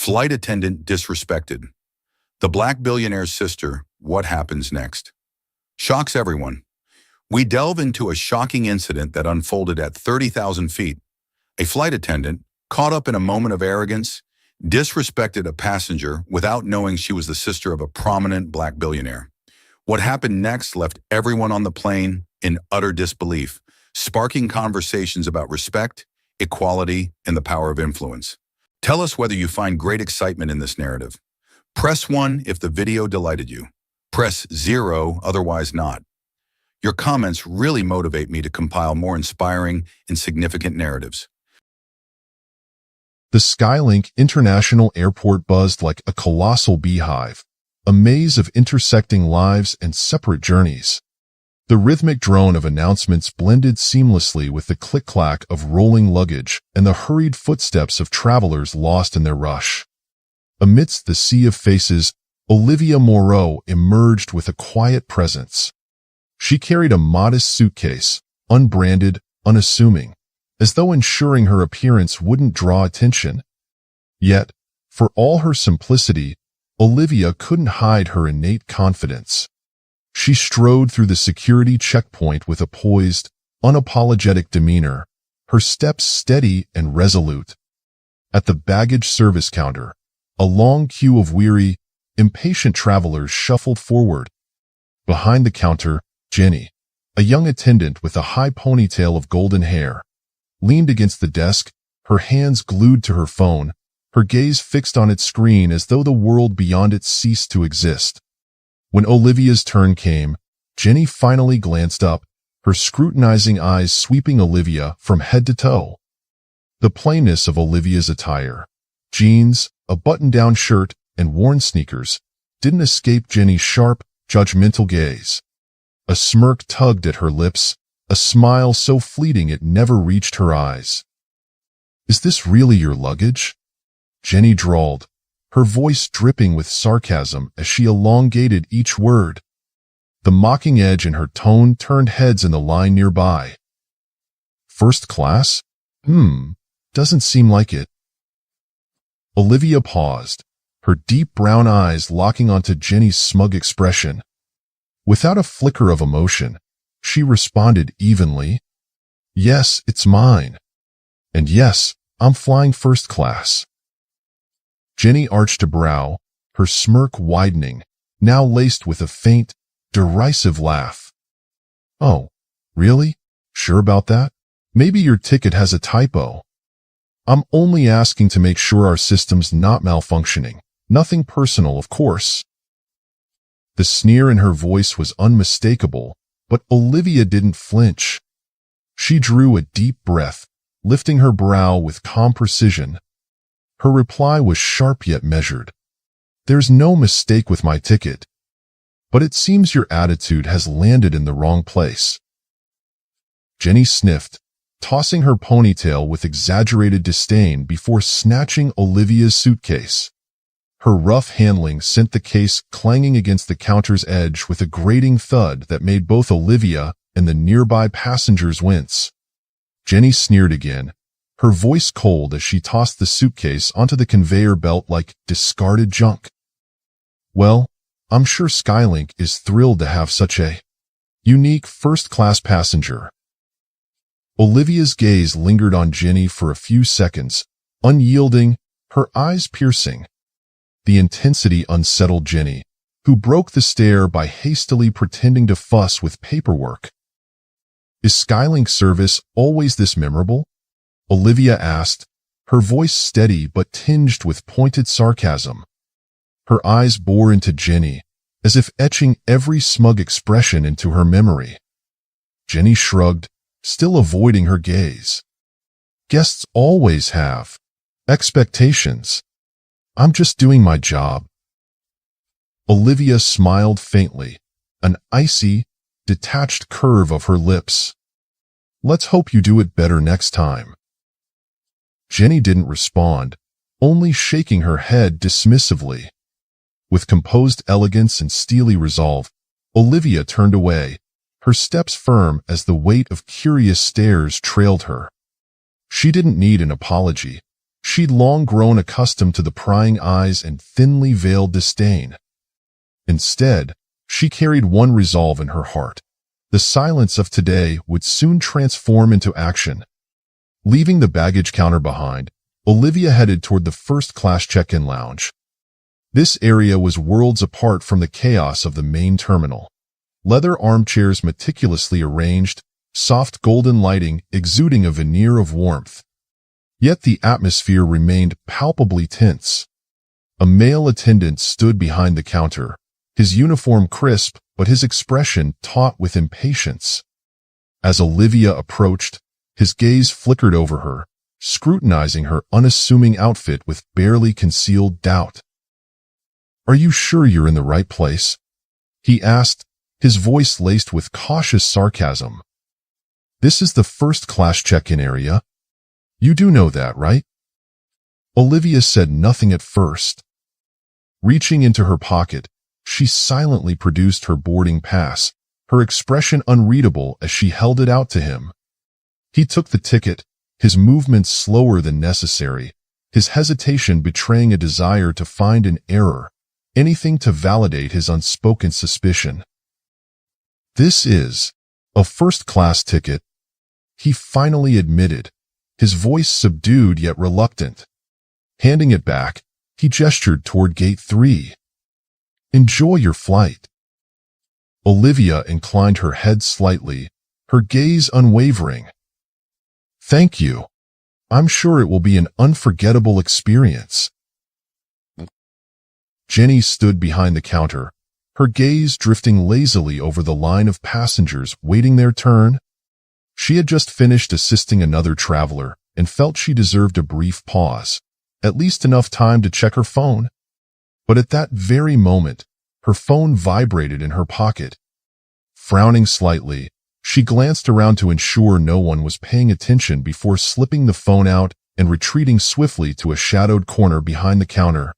Flight attendant disrespected. The black billionaire's sister, what happens next? Shocks everyone. We delve into a shocking incident that unfolded at 30,000 feet. A flight attendant, caught up in a moment of arrogance, disrespected a passenger without knowing she was the sister of a prominent black billionaire. What happened next left everyone on the plane in utter disbelief, sparking conversations about respect, equality, and the power of influence. Tell us whether you find great excitement in this narrative. Press 1 if the video delighted you. Press 0 otherwise not. Your comments really motivate me to compile more inspiring and significant narratives. The Skylink International Airport buzzed like a colossal beehive, a maze of intersecting lives and separate journeys. The rhythmic drone of announcements blended seamlessly with the click-clack of rolling luggage and the hurried footsteps of travelers lost in their rush. Amidst the sea of faces, Olivia Moreau emerged with a quiet presence. She carried a modest suitcase, unbranded, unassuming, as though ensuring her appearance wouldn't draw attention. Yet, for all her simplicity, Olivia couldn't hide her innate confidence. She strode through the security checkpoint with a poised, unapologetic demeanor, her steps steady and resolute. At the baggage service counter, a long queue of weary, impatient travelers shuffled forward. Behind the counter, Jenny, a young attendant with a high ponytail of golden hair, leaned against the desk, her hands glued to her phone, her gaze fixed on its screen as though the world beyond it ceased to exist. When Olivia's turn came, Jenny finally glanced up, her scrutinizing eyes sweeping Olivia from head to toe. The plainness of Olivia's attire, jeans, a button-down shirt, and worn sneakers, didn't escape Jenny's sharp, judgmental gaze. A smirk tugged at her lips, a smile so fleeting it never reached her eyes. "Is this really your luggage?" Jenny drawled, her voice dripping with sarcasm as she elongated each word. The mocking edge in her tone turned heads in the line nearby. "First class? Doesn't seem like it." Olivia paused, her deep brown eyes locking onto Jenny's smug expression. Without a flicker of emotion, she responded evenly, "Yes, it's mine. And yes, I'm flying first class." Jenny arched a brow, her smirk widening, now laced with a faint, derisive laugh. "Oh, really? Sure about that? Maybe your ticket has a typo. I'm only asking to make sure our system's not malfunctioning. Nothing personal, of course." The sneer in her voice was unmistakable, but Olivia didn't flinch. She drew a deep breath, lifting her brow with calm precision. Her reply was sharp yet measured. "There's no mistake with my ticket. But it seems your attitude has landed in the wrong place." Jenny sniffed, tossing her ponytail with exaggerated disdain before snatching Olivia's suitcase. Her rough handling sent the case clanging against the counter's edge with a grating thud that made both Olivia and the nearby passengers wince. Jenny sneered again, her voice cold as she tossed the suitcase onto the conveyor belt like discarded junk. "Well, I'm sure Skylink is thrilled to have such a unique first-class passenger." Olivia's gaze lingered on Jenny for a few seconds, unyielding, her eyes piercing. The intensity unsettled Jenny, who broke the stare by hastily pretending to fuss with paperwork. "Is Skylink service always this memorable?" Olivia asked, her voice steady but tinged with pointed sarcasm. Her eyes bore into Jenny, as if etching every smug expression into her memory. Jenny shrugged, still avoiding her gaze. "Guests always have expectations. I'm just doing my job." Olivia smiled faintly, an icy, detached curve of her lips. "Let's hope you do it better next time." Jenny didn't respond, only shaking her head dismissively. With composed elegance and steely resolve, Olivia turned away, her steps firm as the weight of curious stares trailed her. She didn't need an apology. She'd long grown accustomed to the prying eyes and thinly veiled disdain. Instead, she carried one resolve in her heart. The silence of today would soon transform into action. Leaving the baggage counter behind, Olivia headed toward the first-class check-in lounge. This area was worlds apart from the chaos of the main terminal. Leather armchairs meticulously arranged, soft golden lighting exuding a veneer of warmth. Yet the atmosphere remained palpably tense. A male attendant stood behind the counter, his uniform crisp but his expression taut with impatience. As Olivia approached, his gaze flickered over her, scrutinizing her unassuming outfit with barely concealed doubt. "Are you sure you're in the right place?" he asked, his voice laced with cautious sarcasm. "This is the first-class check-in area. You do know that, right?" Olivia said nothing at first. Reaching into her pocket, she silently produced her boarding pass, her expression unreadable as she held it out to him. He took the ticket, his movements slower than necessary, his hesitation betraying a desire to find an error, anything to validate his unspoken suspicion. "This is a first-class ticket," he finally admitted, his voice subdued yet reluctant. Handing it back, he gestured toward Gate 3. "Enjoy your flight." Olivia inclined her head slightly, her gaze unwavering. "Thank you. I'm sure it will be an unforgettable experience." Jenny stood behind the counter, her gaze drifting lazily over the line of passengers waiting their turn. She had just finished assisting another traveler and felt she deserved a brief pause, at least enough time to check her phone. But at that very moment, her phone vibrated in her pocket. Frowning slightly, she glanced around to ensure no one was paying attention before slipping the phone out and retreating swiftly to a shadowed corner behind the counter.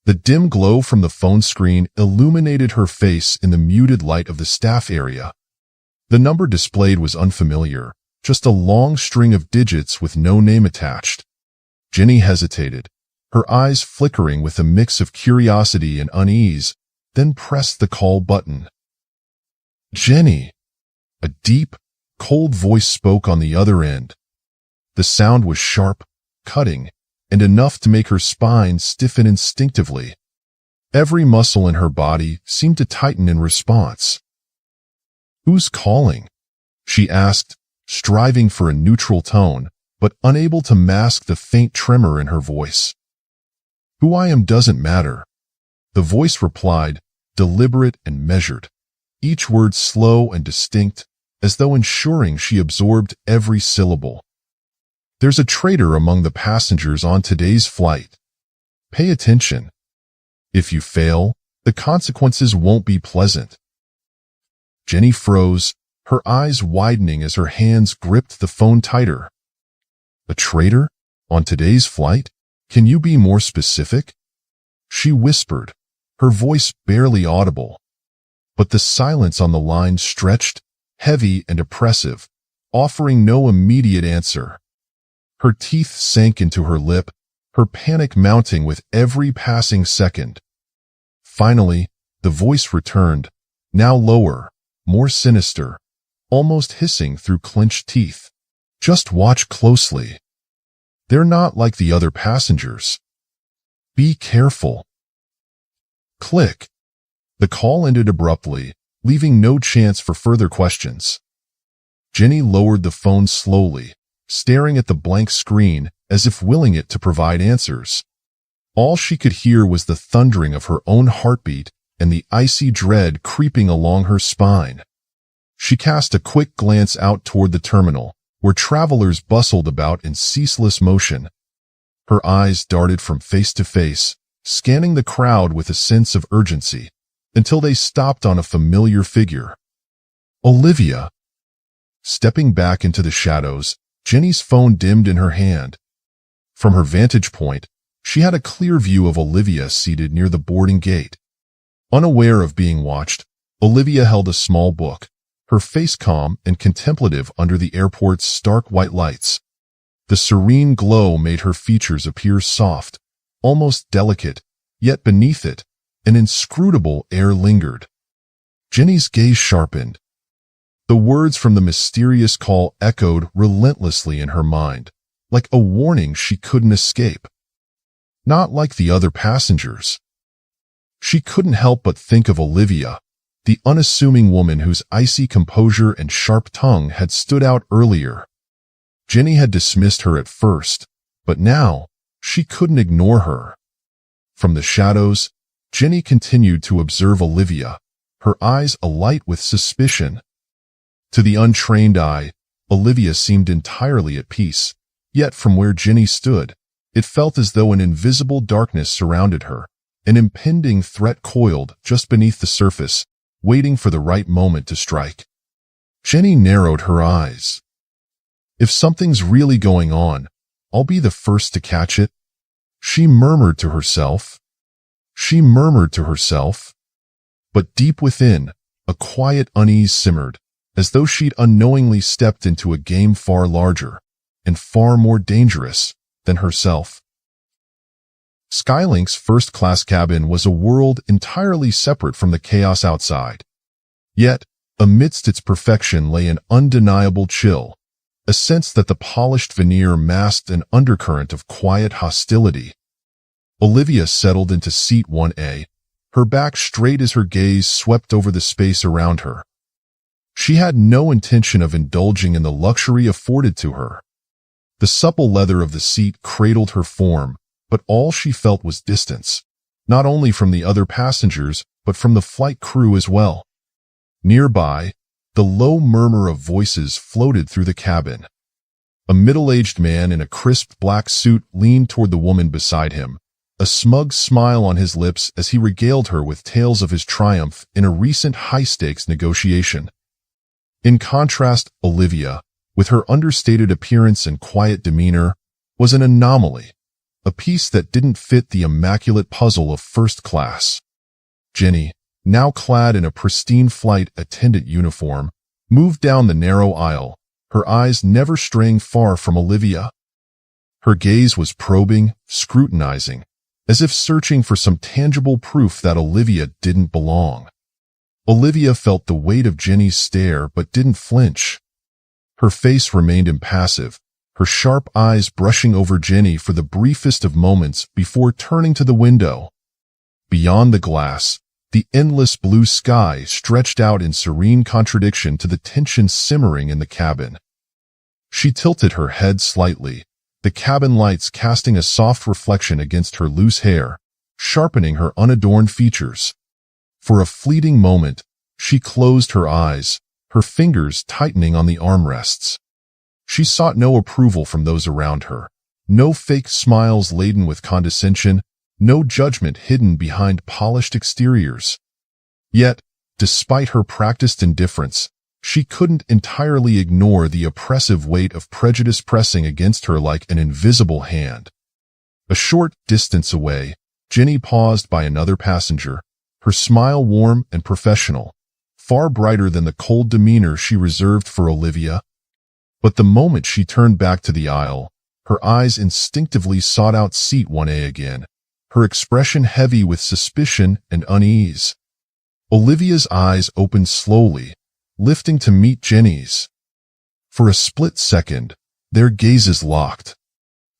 The dim glow from the phone screen illuminated her face in the muted light of the staff area. The number displayed was unfamiliar, just a long string of digits with no name attached. Jenny hesitated, her eyes flickering with a mix of curiosity and unease, then pressed the call button. "Jenny," a deep, cold voice spoke on the other end. The sound was sharp, cutting, and enough to make her spine stiffen instinctively. Every muscle in her body seemed to tighten in response. "Who's calling?" she asked, striving for a neutral tone, but unable to mask the faint tremor in her voice. "Who I am doesn't matter," the voice replied, deliberate and measured, each word slow and distinct, as though ensuring she absorbed every syllable. "There's a traitor among the passengers on today's flight. Pay attention. If you fail, the consequences won't be pleasant." Jenny froze, her eyes widening as her hands gripped the phone tighter. "A traitor? On today's flight? Can you be more specific?" she whispered, her voice barely audible. But the silence on the line stretched, heavy and oppressive, offering no immediate answer. Her teeth sank into her lip, her panic mounting with every passing second. Finally, the voice returned, now lower, more sinister, almost hissing through clenched teeth. "Just watch closely. They're not like the other passengers. Be careful." Click. The call ended abruptly, leaving no chance for further questions. Jenny lowered the phone slowly, staring at the blank screen as if willing it to provide answers. All she could hear was the thundering of her own heartbeat and the icy dread creeping along her spine. She cast a quick glance out toward the terminal, where travelers bustled about in ceaseless motion. Her eyes darted from face to face, scanning the crowd with a sense of urgency, until they stopped on a familiar figure. Olivia. Stepping back into the shadows, Jenny's phone dimmed in her hand. From her vantage point, she had a clear view of Olivia seated near the boarding gate. Unaware of being watched, Olivia held a small book, her face calm and contemplative under the airport's stark white lights. The serene glow made her features appear soft, almost delicate, yet beneath it, an inscrutable air lingered. Jenny's gaze sharpened. The words from the mysterious call echoed relentlessly in her mind, like a warning she couldn't escape. Not like the other passengers. She couldn't help but think of Olivia, the unassuming woman whose icy composure and sharp tongue had stood out earlier. Jenny had dismissed her at first, but now she couldn't ignore her. From the shadows, Jenny continued to observe Olivia, her eyes alight with suspicion. To the untrained eye, Olivia seemed entirely at peace, yet from where Jenny stood, it felt as though an invisible darkness surrounded her, an impending threat coiled just beneath the surface, waiting for the right moment to strike. Jenny narrowed her eyes. If something's really going on, I'll be the first to catch it, she murmured to herself. But deep within, a quiet unease simmered, as though she'd unknowingly stepped into a game far larger and far more dangerous than herself. Skylink's first-class cabin was a world entirely separate from the chaos outside. Yet, amidst its perfection lay an undeniable chill, a sense that the polished veneer masked an undercurrent of quiet hostility. Olivia settled into seat 1A, her back straight as her gaze swept over the space around her. She had no intention of indulging in the luxury afforded to her. The supple leather of the seat cradled her form, but all she felt was distance, not only from the other passengers, but from the flight crew as well. Nearby, the low murmur of voices floated through the cabin. A middle-aged man in a crisp black suit leaned toward the woman beside him, a smug smile on his lips as he regaled her with tales of his triumph in a recent high-stakes negotiation. In contrast, Olivia, with her understated appearance and quiet demeanor, was an anomaly, a piece that didn't fit the immaculate puzzle of first class. Jenny, now clad in a pristine flight attendant uniform, moved down the narrow aisle, her eyes never straying far from Olivia. Her gaze was probing, scrutinizing, as if searching for some tangible proof that Olivia didn't belong. Olivia felt the weight of Jenny's stare but didn't flinch. Her face remained impassive, her sharp eyes brushing over Jenny for the briefest of moments before turning to the window. Beyond the glass, the endless blue sky stretched out in serene contradiction to the tension simmering in the cabin. She tilted her head slightly, the cabin lights casting a soft reflection against her loose hair, sharpening her unadorned features. For a fleeting moment, she closed her eyes, her fingers tightening on the armrests. She sought no approval from those around her, no fake smiles laden with condescension, no judgment hidden behind polished exteriors. Yet, despite her practiced indifference, she couldn't entirely ignore the oppressive weight of prejudice pressing against her like an invisible hand. A short distance away, Jenny paused by another passenger, her smile warm and professional, far brighter than the cold demeanor she reserved for Olivia. But the moment she turned back to the aisle, her eyes instinctively sought out seat 1A again, her expression heavy with suspicion and unease. Olivia's eyes opened slowly, lifting to meet Jenny's. For a split second, their gazes locked.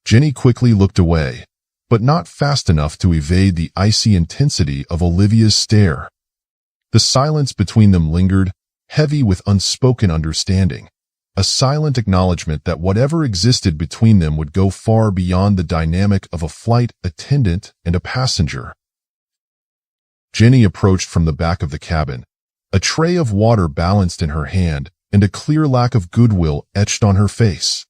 Jenny quickly looked away, but not fast enough to evade the icy intensity of Olivia's stare. The silence between them lingered, heavy with unspoken understanding, a silent acknowledgement that whatever existed between them would go far beyond the dynamic of a flight attendant and a passenger. Jenny approached from the back of the cabin, a tray of water balanced in her hand and a clear lack of goodwill etched on her face.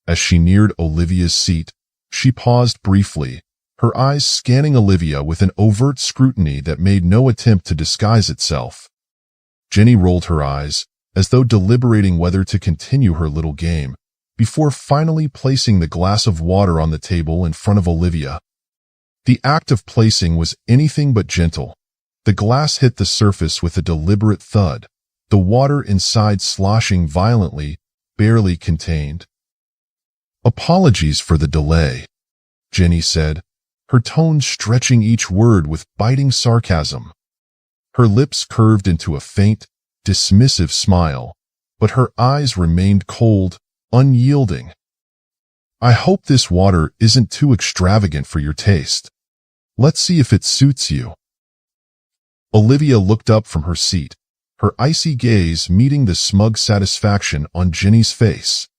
As she neared Olivia's seat, she paused briefly, her eyes scanning Olivia with an overt scrutiny that made no attempt to disguise itself. Jenny rolled her eyes, as though deliberating whether to continue her little game, before finally placing the glass of water on the table in front of Olivia. The act of placing was anything but gentle. The glass hit the surface with a deliberate thud, the water inside sloshing violently, barely contained. Apologies for the delay, Jenny said, her tone stretching each word with biting sarcasm. Her lips curved into a faint, dismissive smile, but her eyes remained cold, unyielding. I hope this water isn't too extravagant for your taste. Let's see if it suits you. Olivia looked up from her seat, her icy gaze meeting the smug satisfaction on Jenny's face.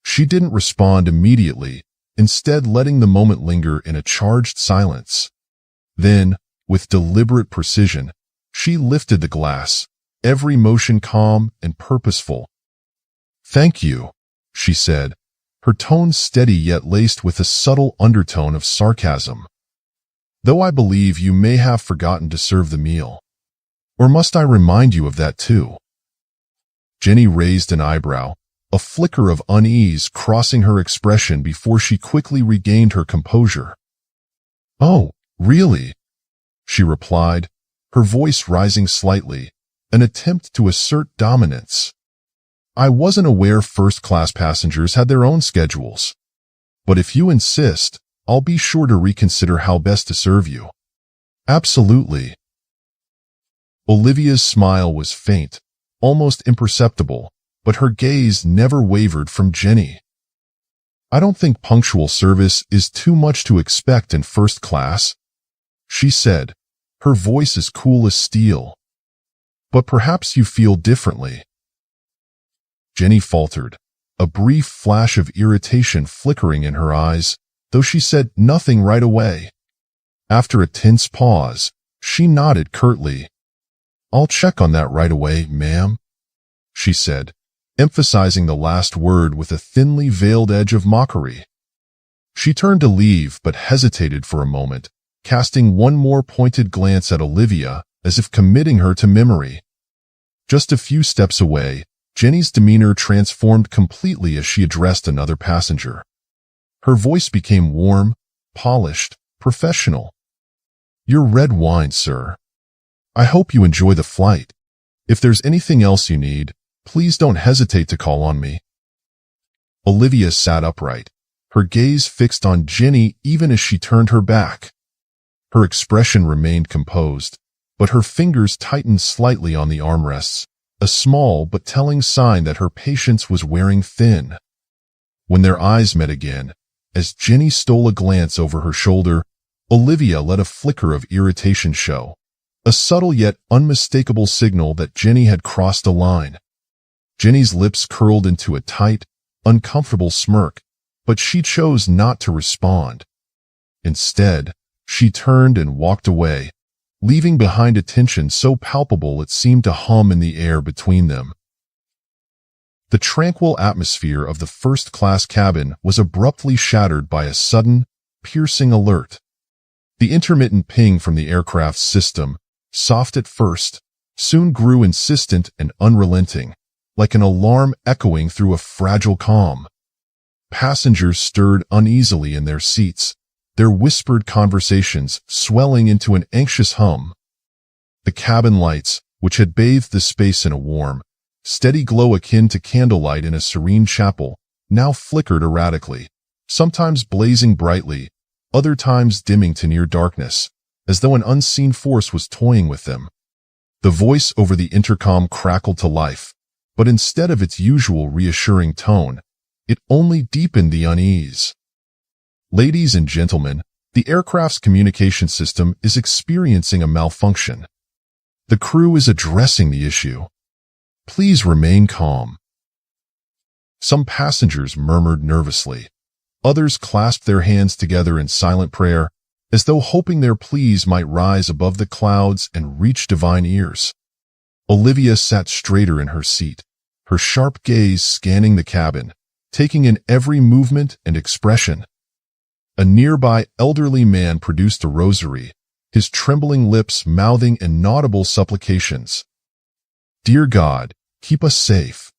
She didn't respond immediately, instead letting the moment linger in a charged silence. Then, with deliberate precision, she lifted the glass, every motion calm and purposeful. Thank you, she said, her tone steady yet laced with a subtle undertone of sarcasm. Though I believe you may have forgotten to serve the meal. Or must I remind you of that too? Jenny raised an eyebrow, a flicker of unease crossing her expression before she quickly regained her composure. Oh, really? She replied, her voice rising slightly, an attempt to assert dominance. I wasn't aware first-class passengers had their own schedules. But if you insist, I'll be sure to reconsider how best to serve you. Absolutely. Olivia's smile was faint, almost imperceptible, but her gaze never wavered from Jenny. I don't think punctual service is too much to expect in first class, she said, her voice as cool as steel. But perhaps you feel differently. Jenny faltered, a brief flash of irritation flickering in her eyes, though she said nothing right away. After a tense pause, she nodded curtly. I'll check on that right away, ma'am, she said, emphasizing the last word with a thinly veiled edge of mockery. She turned to leave but hesitated for a moment, casting one more pointed glance at Olivia as if committing her to memory. Just a few steps away, Jenny's demeanor transformed completely as she addressed another passenger. Her voice became warm, polished, professional. Your red wine, sir. I hope you enjoy the flight. If there's anything else you need, please don't hesitate to call on me. Olivia sat upright, her gaze fixed on Jenny even as she turned her back. Her expression remained composed, but her fingers tightened slightly on the armrests, a small but telling sign that her patience was wearing thin. When their eyes met again, as Jenny stole a glance over her shoulder, Olivia let a flicker of irritation show, a subtle yet unmistakable signal that Jenny had crossed a line. Jenny's lips curled into a tight, uncomfortable smirk, but she chose not to respond. Instead, she turned and walked away, leaving behind a tension so palpable it seemed to hum in the air between them. The tranquil atmosphere of the first-class cabin was abruptly shattered by a sudden, piercing alert. The intermittent ping from the aircraft's system, soft at first, soon grew insistent and unrelenting, like an alarm echoing through a fragile calm. Passengers stirred uneasily in their seats, their whispered conversations swelling into an anxious hum. The cabin lights, which had bathed the space in a warm, steady glow akin to candlelight in a serene chapel, now flickered erratically, sometimes blazing brightly, other times dimming to near darkness, as though an unseen force was toying with them. The voice over the intercom crackled to life, but instead of its usual reassuring tone, it only deepened the unease. Ladies and gentlemen, the aircraft's communication system is experiencing a malfunction. The crew is addressing the issue. Please remain calm. Some passengers murmured nervously. Others clasped their hands together in silent prayer, as though hoping their pleas might rise above the clouds and reach divine ears. Olivia sat straighter in her seat, her sharp gaze scanning the cabin, taking in every movement and expression. A nearby elderly man produced a rosary, his trembling lips mouthing inaudible supplications. Dear God, keep us safe.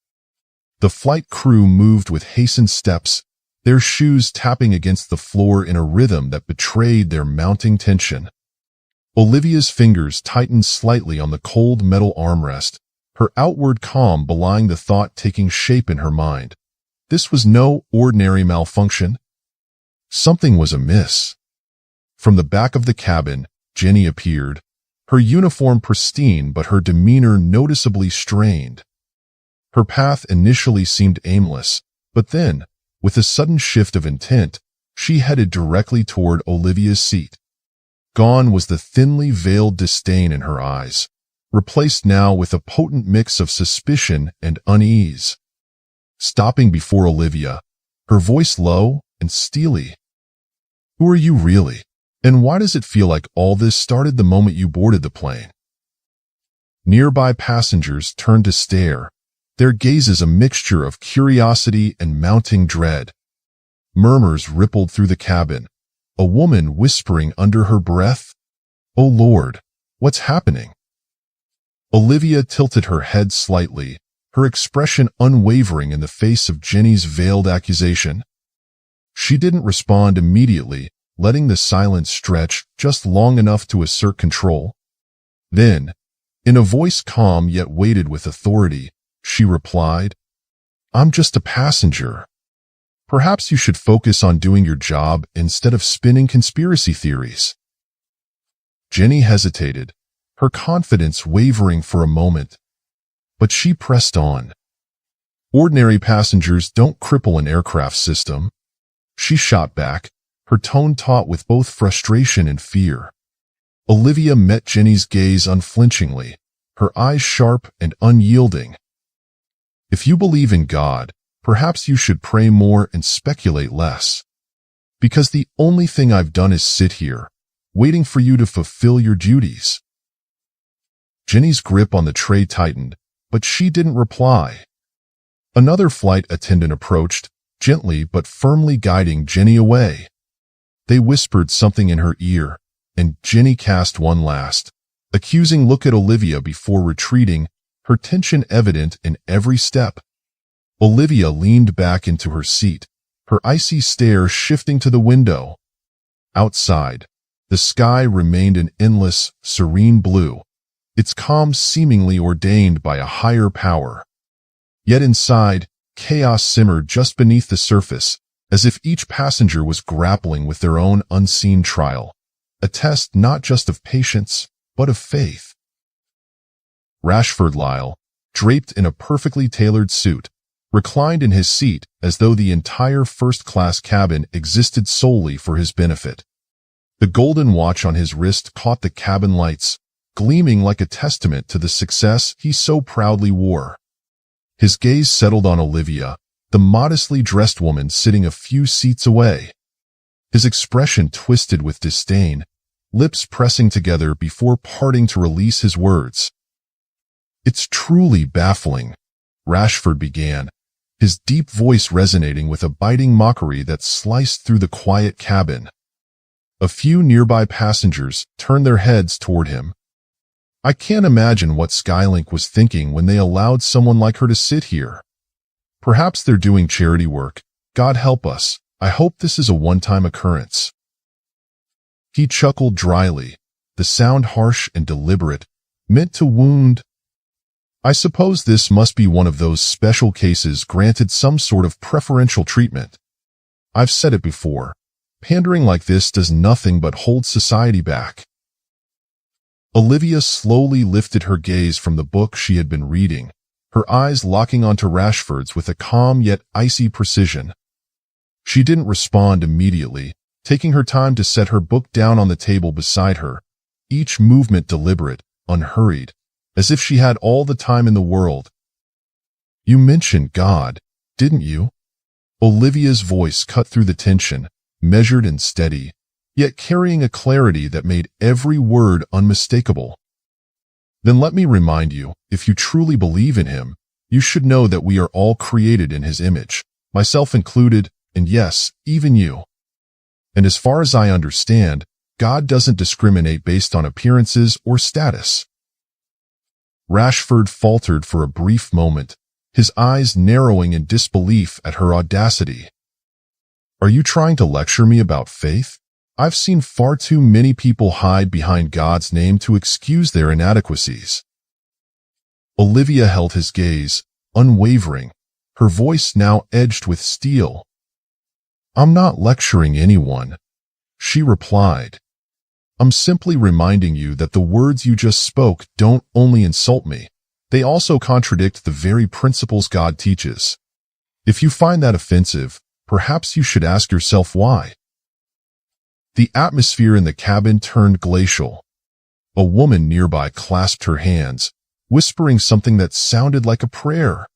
The flight crew moved with hastened steps, their shoes tapping against the floor in a rhythm that betrayed their mounting tension. Olivia's fingers tightened slightly on the cold metal armrest, her outward calm belying the thought taking shape in her mind. This was no ordinary malfunction. Something was amiss. From the back of the cabin, Jenny appeared, her uniform pristine but her demeanor noticeably strained. Her path initially seemed aimless, but then, with a sudden shift of intent, she headed directly toward Olivia's seat. Gone was the thinly veiled disdain in her eyes, replaced now with a potent mix of suspicion and unease. Stopping before Olivia, her voice low and steely. "Who are you really? And why does it feel like all this started the moment you boarded the plane?" Nearby passengers turned to stare, their gazes a mixture of curiosity and mounting dread. Murmurs rippled through the cabin, a woman whispering under her breath, "Oh Lord, what's happening?" Olivia tilted her head slightly, her expression unwavering in the face of Jenny's veiled accusation. She didn't respond immediately, letting the silence stretch just long enough to assert control. Then, in a voice calm yet weighted with authority, she replied, "I'm just a passenger. Perhaps you should focus on doing your job instead of spinning conspiracy theories." Jenny hesitated, her confidence wavering for a moment, but she pressed on. "Ordinary passengers don't cripple an aircraft system," she shot back, her tone taut with both frustration and fear. Olivia met Jenny's gaze unflinchingly, her eyes sharp and unyielding. "If you believe in God, perhaps you should pray more and speculate less. Because the only thing I've done is sit here, waiting for you to fulfill your duties." Jenny's grip on the tray tightened, but she didn't reply. Another flight attendant approached, gently but firmly guiding Jenny away. They whispered something in her ear, and Jenny cast one last, accusing look at Olivia before retreating, her tension evident in every step. Olivia leaned back into her seat, her icy stare shifting to the window. Outside, the sky remained an endless, serene blue, its calm seemingly ordained by a higher power. Yet inside, chaos simmered just beneath the surface, as if each passenger was grappling with their own unseen trial, a test not just of patience, but of faith. Rashford Lyle, draped in a perfectly tailored suit, reclined in his seat as though the entire first-class cabin existed solely for his benefit. The golden watch on his wrist caught the cabin lights, gleaming like a testament to the success he so proudly wore. His gaze settled on Olivia, the modestly dressed woman sitting a few seats away. His expression twisted with disdain, lips pressing together before parting to release his words. "It's truly baffling," Rashford began, his deep voice resonating with a biting mockery that sliced through the quiet cabin. A few nearby passengers turned their heads toward him. "I can't imagine what Skylink was thinking when they allowed someone like her to sit here. Perhaps they're doing charity work. God help us. I hope this is a one-time occurrence." He chuckled dryly, the sound harsh and deliberate, meant to wound. "I suppose this must be one of those special cases granted some sort of preferential treatment. I've said it before. Pandering like this does nothing but hold society back." Olivia slowly lifted her gaze from the book she had been reading, her eyes locking onto Rashford's with a calm yet icy precision. She didn't respond immediately, taking her time to set her book down on the table beside her, each movement deliberate, unhurried, as if she had all the time in the world. "You mentioned God, didn't you?" Olivia's voice cut through the tension, measured and steady, yet carrying a clarity that made every word unmistakable. "Then let me remind you, if you truly believe in him, you should know that we are all created in his image, myself included, and yes, even you. And as far as I understand, God doesn't discriminate based on appearances or status." Rashford faltered for a brief moment, his eyes narrowing in disbelief at her audacity. "Are you trying to lecture me about faith? I've seen far too many people hide behind God's name to excuse their inadequacies." Olivia held his gaze, unwavering, her voice now edged with steel. "I'm not lecturing anyone," she replied. "I'm simply reminding you that the words you just spoke don't only insult me, they also contradict the very principles God teaches. If you find that offensive, perhaps you should ask yourself why." The atmosphere in the cabin turned glacial. A woman nearby clasped her hands, whispering something that sounded like a prayer.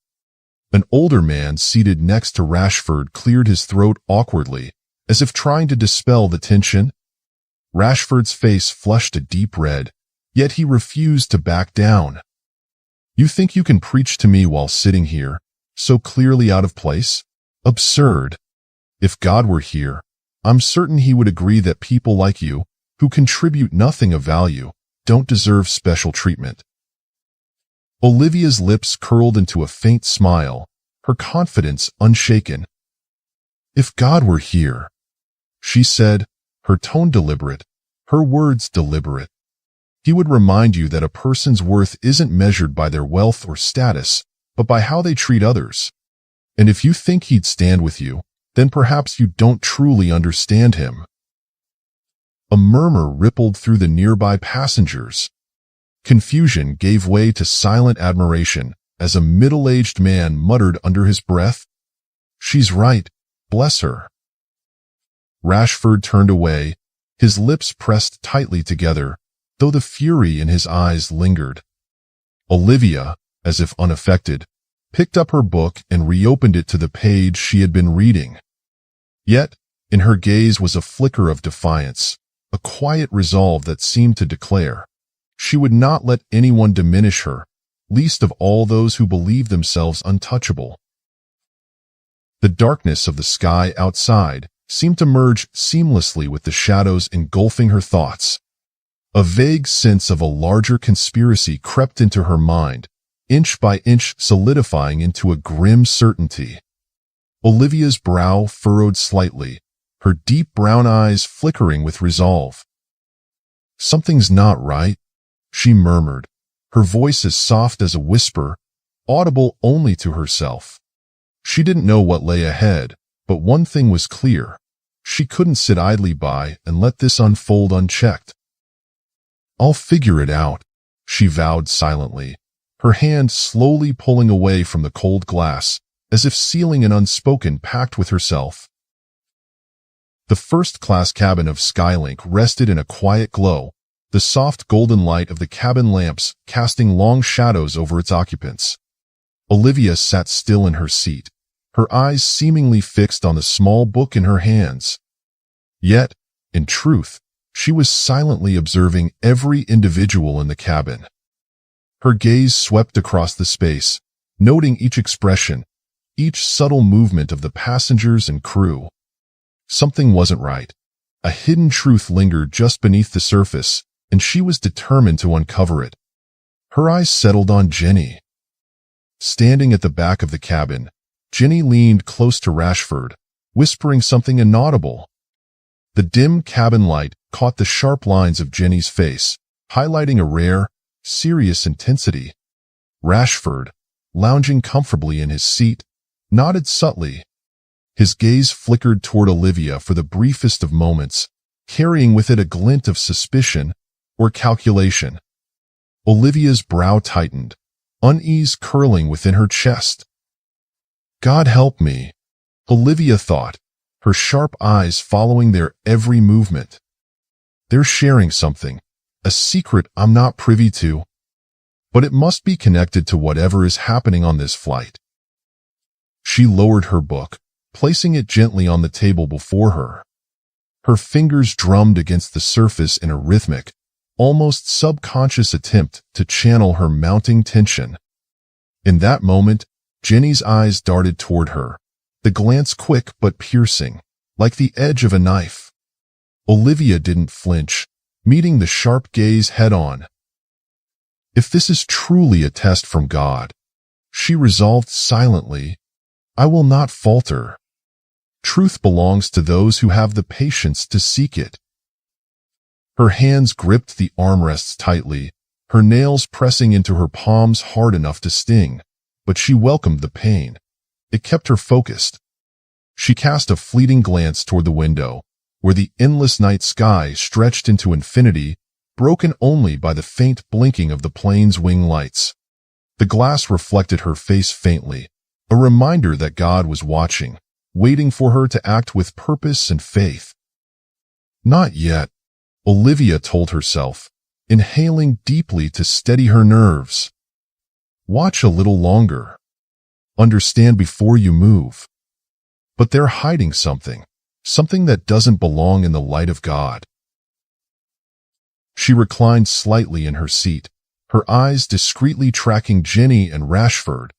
An older man seated next to Rashford cleared his throat awkwardly, as if trying to dispel the tension. Rashford's face flushed a deep red, yet he refused to back down. "You think you can preach to me while sitting here, so clearly out of place? Absurd. If God were here, I'm certain he would agree that people like you, who contribute nothing of value, don't deserve special treatment." Olivia's lips curled into a faint smile, her confidence unshaken. "If God were here," she said, her tone deliberate, her words deliberate, "he would remind you that a person's worth isn't measured by their wealth or status, but by how they treat others. And if you think he'd stand with you, then perhaps you don't truly understand him." A murmur rippled through the nearby passengers. Confusion gave way to silent admiration as a middle-aged man muttered under his breath, "She's right, bless her." Rashford turned away, his lips pressed tightly together, though the fury in his eyes lingered. Olivia, as if unaffected, picked up her book and reopened it to the page she had been reading. Yet, in her gaze was a flicker of defiance, a quiet resolve that seemed to declare she would not let anyone diminish her, least of all those who believe themselves untouchable. The darkness of the sky outside seemed to merge seamlessly with the shadows engulfing her thoughts. A vague sense of a larger conspiracy crept into her mind, inch by inch solidifying into a grim certainty. Olivia's brow furrowed slightly, her deep brown eyes flickering with resolve. "Something's not right," she murmured, her voice as soft as a whisper, audible only to herself. She didn't know what lay ahead, but one thing was clear. She couldn't sit idly by and let this unfold unchecked. "I'll figure it out," she vowed silently, her hand slowly pulling away from the cold glass, as if sealing an unspoken pact with herself. The first-class cabin of Skylink rested in a quiet glow, the soft golden light of the cabin lamps casting long shadows over its occupants. Olivia sat still in her seat, her eyes seemingly fixed on the small book in her hands. Yet, in truth, she was silently observing every individual in the cabin. Her gaze swept across the space, noting each expression, each subtle movement of the passengers and crew. Something wasn't right. A hidden truth lingered just beneath the surface, and she was determined to uncover it. Her eyes settled on Jenny. Standing at the back of the cabin, Jenny leaned close to Rashford, whispering something inaudible. The dim cabin light caught the sharp lines of Jenny's face, highlighting a rare, serious intensity. Rashford, lounging comfortably in his seat, nodded subtly. His gaze flickered toward Olivia for the briefest of moments, carrying with it a glint of suspicion or calculation. Olivia's brow tightened, unease curling within her chest. "God help me," Olivia thought, her sharp eyes following their every movement. "They're sharing something, a secret I'm not privy to. But it must be connected to whatever is happening on this flight." She lowered her book, placing it gently on the table before her. Her fingers drummed against the surface in a rhythmic, almost subconscious attempt to channel her mounting tension. In that moment, Jenny's eyes darted toward her, the glance quick but piercing, like the edge of a knife. Olivia didn't flinch, meeting the sharp gaze head-on. If this is truly a test from God, she resolved silently, I will not falter. Truth belongs to those who have the patience to seek it. Her hands gripped the armrests tightly, her nails pressing into her palms hard enough to sting, but she welcomed the pain. it kept her focused. She cast a fleeting glance toward the window, where the endless night sky stretched into infinity, broken only by the faint blinking of the plane's wing lights. The glass reflected her face faintly, a reminder that God was watching, waiting for her to act with purpose and faith. Not yet, Olivia told herself, inhaling deeply to steady her nerves. Watch a little longer. Understand before you move. But they're hiding something that doesn't belong in the light of God. She reclined slightly in her seat, her eyes discreetly tracking Jenny and Rashford.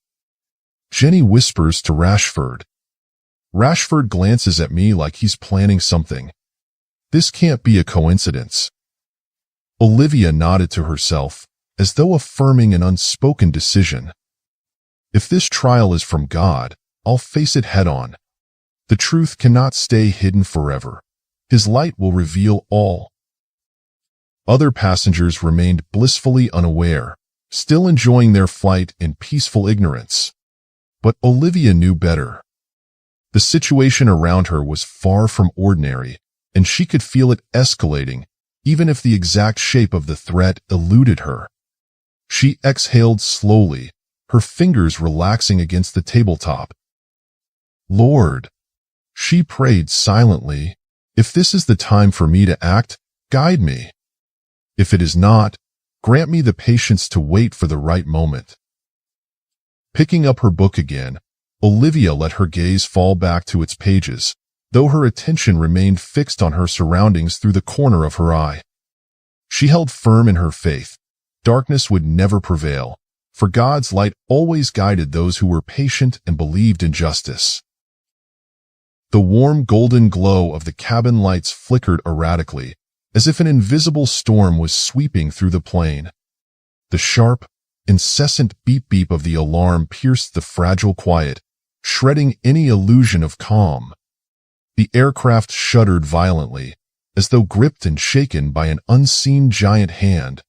Jenny whispers to Rashford. Rashford glances at me like he's planning something. This can't be a coincidence. Olivia nodded to herself, as though affirming an unspoken decision. If this trial is from God, I'll face it head-on. The truth cannot stay hidden forever. His light will reveal all. Other passengers remained blissfully unaware, still enjoying their flight in peaceful ignorance. But Olivia knew better. The situation around her was far from ordinary, and she could feel it escalating, even if the exact shape of the threat eluded her. She exhaled slowly, her fingers relaxing against the tabletop. Lord, she prayed silently, if this is the time for me to act, guide me. If it is not, grant me the patience to wait for the right moment. Picking up her book again, Olivia let her gaze fall back to its pages, though her attention remained fixed on her surroundings through the corner of her eye. She held firm in her faith. Darkness would never prevail, for God's light always guided those who were patient and believed in justice. The warm golden glow of the cabin lights flickered erratically, as if an invisible storm was sweeping through the plane. The sharp, incessant beep-beep of the alarm pierced the fragile quiet, shredding any illusion of calm. The aircraft shuddered violently, as though gripped and shaken by an unseen giant hand.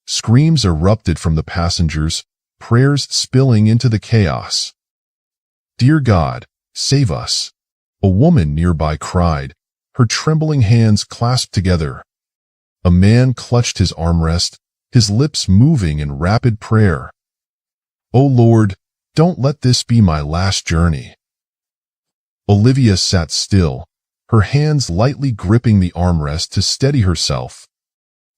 Screams erupted from the passengers, prayers spilling into the chaos. "Dear God, save us," a woman nearby cried, her trembling hands clasped together. A man clutched his armrest, his lips moving in rapid prayer. "O Lord, don't let this be my last journey." Olivia sat still, her hands lightly gripping the armrest to steady herself.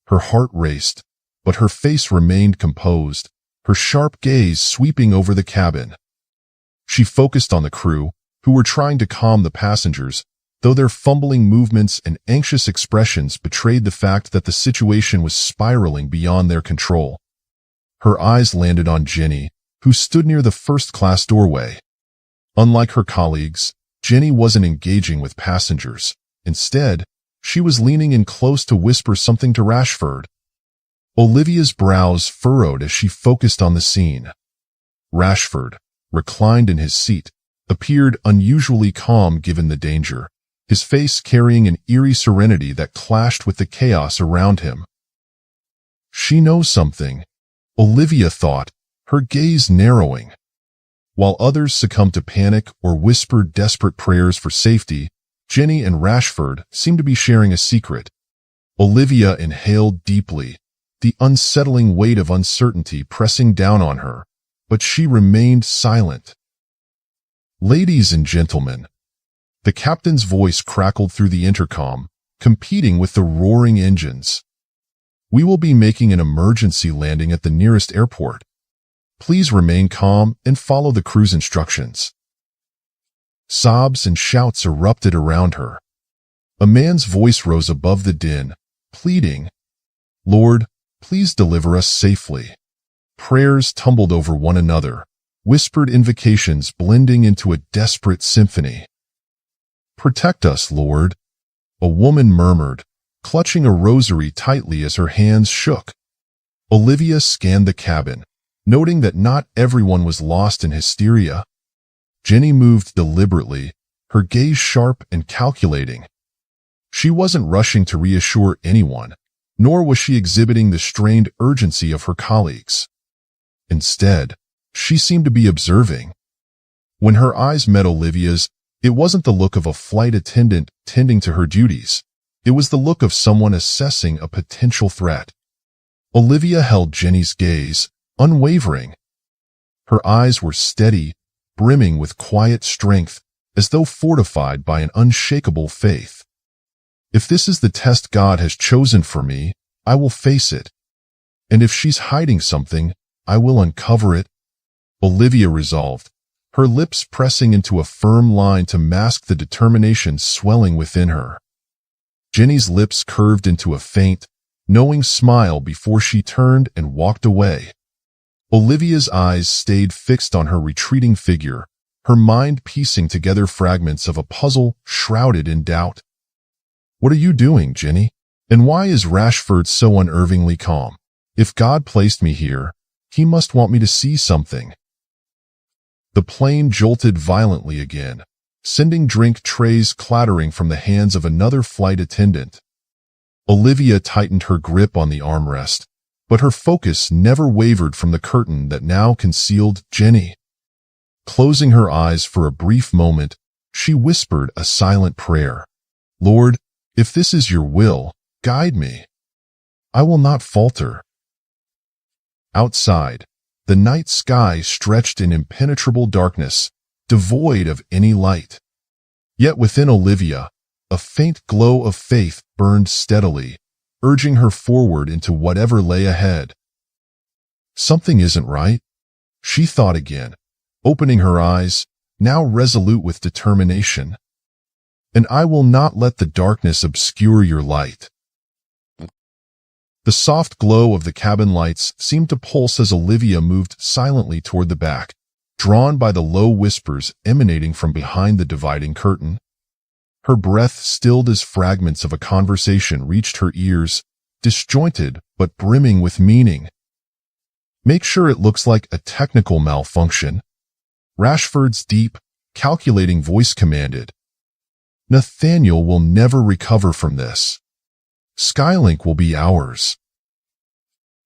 Her heart raced, but her face remained composed, her sharp gaze sweeping over the cabin. She focused on the crew, who were trying to calm the passengers, though their fumbling movements and anxious expressions betrayed the fact that the situation was spiraling beyond their control. Her eyes landed on Jenny, who stood near the first-class doorway. Unlike her colleagues, Jenny wasn't engaging with passengers. Instead, she was leaning in close to whisper something to Rashford. Olivia's brows furrowed as she focused on the scene. Rashford, reclined in his seat, appeared unusually calm given the danger, his face carrying an eerie serenity that clashed with the chaos around him. She knows something, Olivia thought, her gaze narrowing. While others succumbed to panic or whispered desperate prayers for safety, Jenny and Rashford seemed to be sharing a secret. Olivia inhaled deeply, the unsettling weight of uncertainty pressing down on her, but she remained silent. "Ladies and gentlemen," the captain's voice crackled through the intercom, competing with the roaring engines. "We will be making an emergency landing at the nearest airport. Please remain calm and follow the crew's instructions." Sobs and shouts erupted around her. A man's voice rose above the din, pleading, "Lord, please deliver us safely." Prayers tumbled over one another, whispered invocations blending into a desperate symphony. "Protect us, Lord," a woman murmured, clutching a rosary tightly as her hands shook. Olivia scanned the cabin, noting that not everyone was lost in hysteria. Jenny moved deliberately, her gaze sharp and calculating. She wasn't rushing to reassure anyone, nor was she exhibiting the strained urgency of her colleagues. Instead, she seemed to be observing. When her eyes met Olivia's, it wasn't the look of a flight attendant tending to her duties. It was the look of someone assessing a potential threat. Olivia held Jenny's gaze, unwavering. Her eyes were steady, brimming with quiet strength, as though fortified by an unshakable faith. If this is the test God has chosen for me, I will face it. And if she's hiding something, I will uncover it. Olivia resolved, her lips pressing into a firm line to mask the determination swelling within her. Jenny's lips curved into a faint, knowing smile before she turned and walked away. Olivia's eyes stayed fixed on her retreating figure, her mind piecing together fragments of a puzzle shrouded in doubt. "What are you doing, Jenny? And why is Rashford so unnervingly calm? If God placed me here, he must want me to see something." The plane jolted violently again, sending drink trays clattering from the hands of another flight attendant. Olivia tightened her grip on the armrest, but her focus never wavered from the curtain that now concealed Jenny. Closing her eyes for a brief moment, she whispered a silent prayer. "Lord, if this is your will, guide me. I will not falter." Outside, the night sky stretched in impenetrable darkness, devoid of any light. Yet within Olivia, a faint glow of faith burned steadily, urging her forward into whatever lay ahead. Something isn't right, she thought again, opening her eyes, now resolute with determination. "And I will not let the darkness obscure your light." The soft glow of the cabin lights seemed to pulse as Olivia moved silently toward the back, drawn by the low whispers emanating from behind the dividing curtain. Her breath stilled as fragments of a conversation reached her ears, disjointed but brimming with meaning. "Make sure it looks like a technical malfunction," Rashford's deep, calculating voice commanded. "Nathaniel will never recover from this. Skylink will be ours."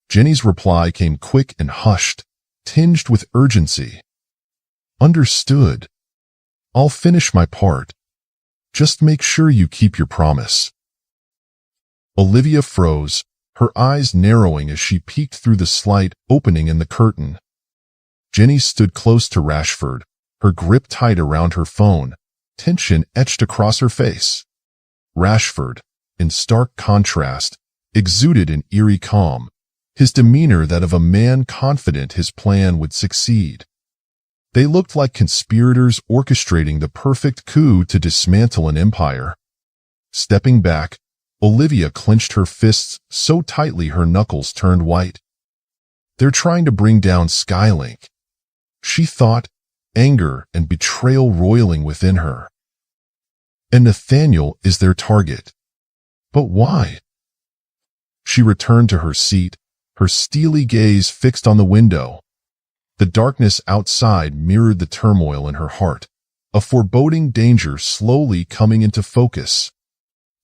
Jenny's reply came quick and hushed, tinged with urgency. "Understood. I'll finish my part. Just make sure you keep your promise." Olivia froze, her eyes narrowing as she peeked through the slight opening in the curtain. Jenny stood close to Rashford, her grip tight around her phone, tension etched across her face. Rashford, in stark contrast, exuded an eerie calm, his demeanor that of a man confident his plan would succeed. They looked like conspirators orchestrating the perfect coup to dismantle an empire. Stepping back, Olivia clenched her fists so tightly her knuckles turned white. "They're trying to bring down Skylink," she thought, anger and betrayal roiling within her. "And Nathaniel is their target. But why?" She returned to her seat, her steely gaze fixed on the window. The darkness outside mirrored the turmoil in her heart, a foreboding danger slowly coming into focus.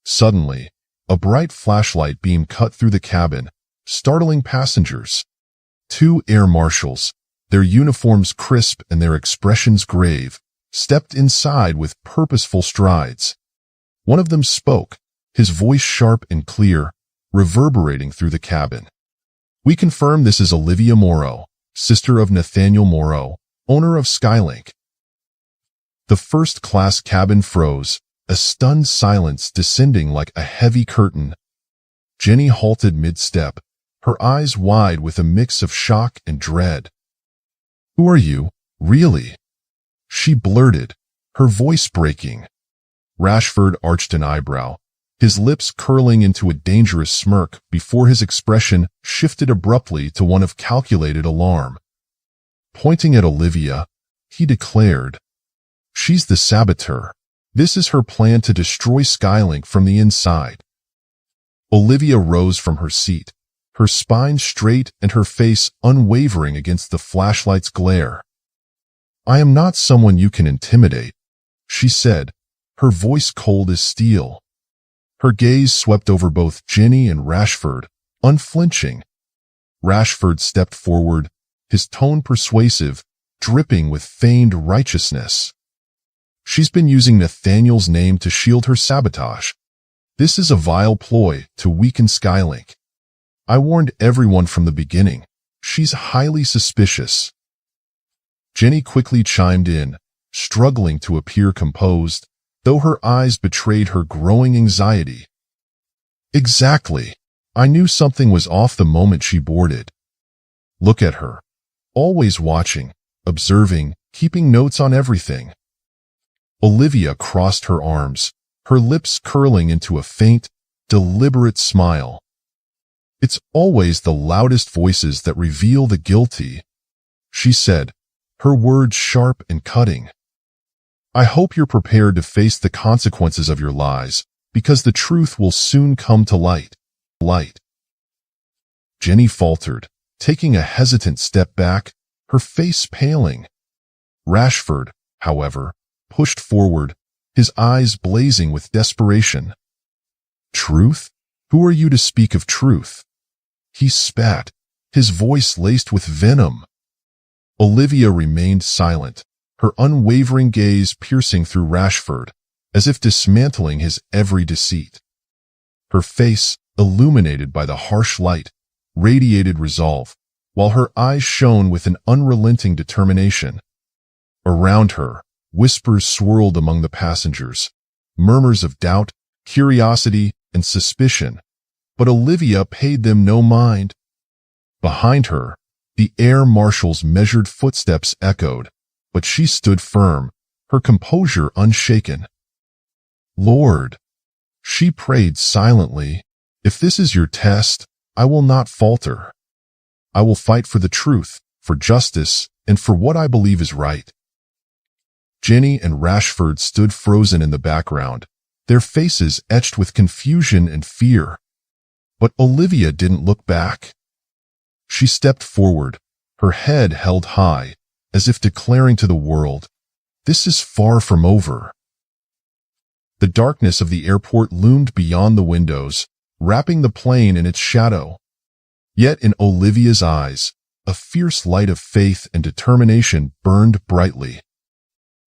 Suddenly, a bright flashlight beam cut through the cabin, startling passengers. Two air marshals, their uniforms crisp and their expressions grave, stepped inside with purposeful strides. One of them spoke, his voice sharp and clear, reverberating through the cabin. "We confirm this is Olivia Morrow, sister of Nathaniel Morrow, owner of Skylink." The first-class cabin froze, a stunned silence descending like a heavy curtain. Jenny halted mid-step, her eyes wide with a mix of shock and dread. "Who are you, really?" she blurted, her voice breaking. Rashford arched an eyebrow, his lips curling into a dangerous smirk before his expression shifted abruptly to one of calculated alarm. Pointing at Olivia, he declared, "She's the saboteur. This is her plan to destroy Skylink from the inside." Olivia rose from her seat, her spine straight and her face unwavering against the flashlight's glare. "I am not someone you can intimidate," she said, her voice cold as steel. Her gaze swept over both Jenny and Rashford, unflinching. Rashford stepped forward, his tone persuasive, dripping with feigned righteousness. She's been using Nathaniel's name to shield her sabotage. This is a vile ploy to weaken Skylink. I warned everyone from the beginning. She's highly suspicious. Jenny quickly chimed in, struggling to appear composed, though her eyes betrayed her growing anxiety. Exactly. I knew something was off the moment she boarded. Look at her. Always watching, observing, keeping notes on everything. Olivia crossed her arms, her lips curling into a faint, deliberate smile. It's always the loudest voices that reveal the guilty, she said, her words sharp and cutting. I hope you're prepared to face the consequences of your lies, because the truth will soon come to light. Jenny faltered, taking a hesitant step back, her face paling. Rashford, however, pushed forward, his eyes blazing with desperation. Truth? Who are you to speak of truth? He spat, his voice laced with venom. Olivia remained silent, her unwavering gaze piercing through Rashford, as if dismantling his every deceit. Her face, illuminated by the harsh light, radiated resolve, while her eyes shone with an unrelenting determination. Around her, whispers swirled among the passengers, murmurs of doubt, curiosity, and suspicion, but Olivia paid them no mind. Behind her, the air marshal's measured footsteps echoed, but she stood firm, her composure unshaken. Lord, she prayed silently, if this is your test, I will not falter. I will fight for the truth, for justice, and for what I believe is right. Jenny and Rashford stood frozen in the background, their faces etched with confusion and fear. But Olivia didn't look back. She stepped forward, her head held high, as if declaring to the world, this is far from over. The darkness of the airport loomed beyond the windows, wrapping the plane in its shadow. Yet in Olivia's eyes, a fierce light of faith and determination burned brightly.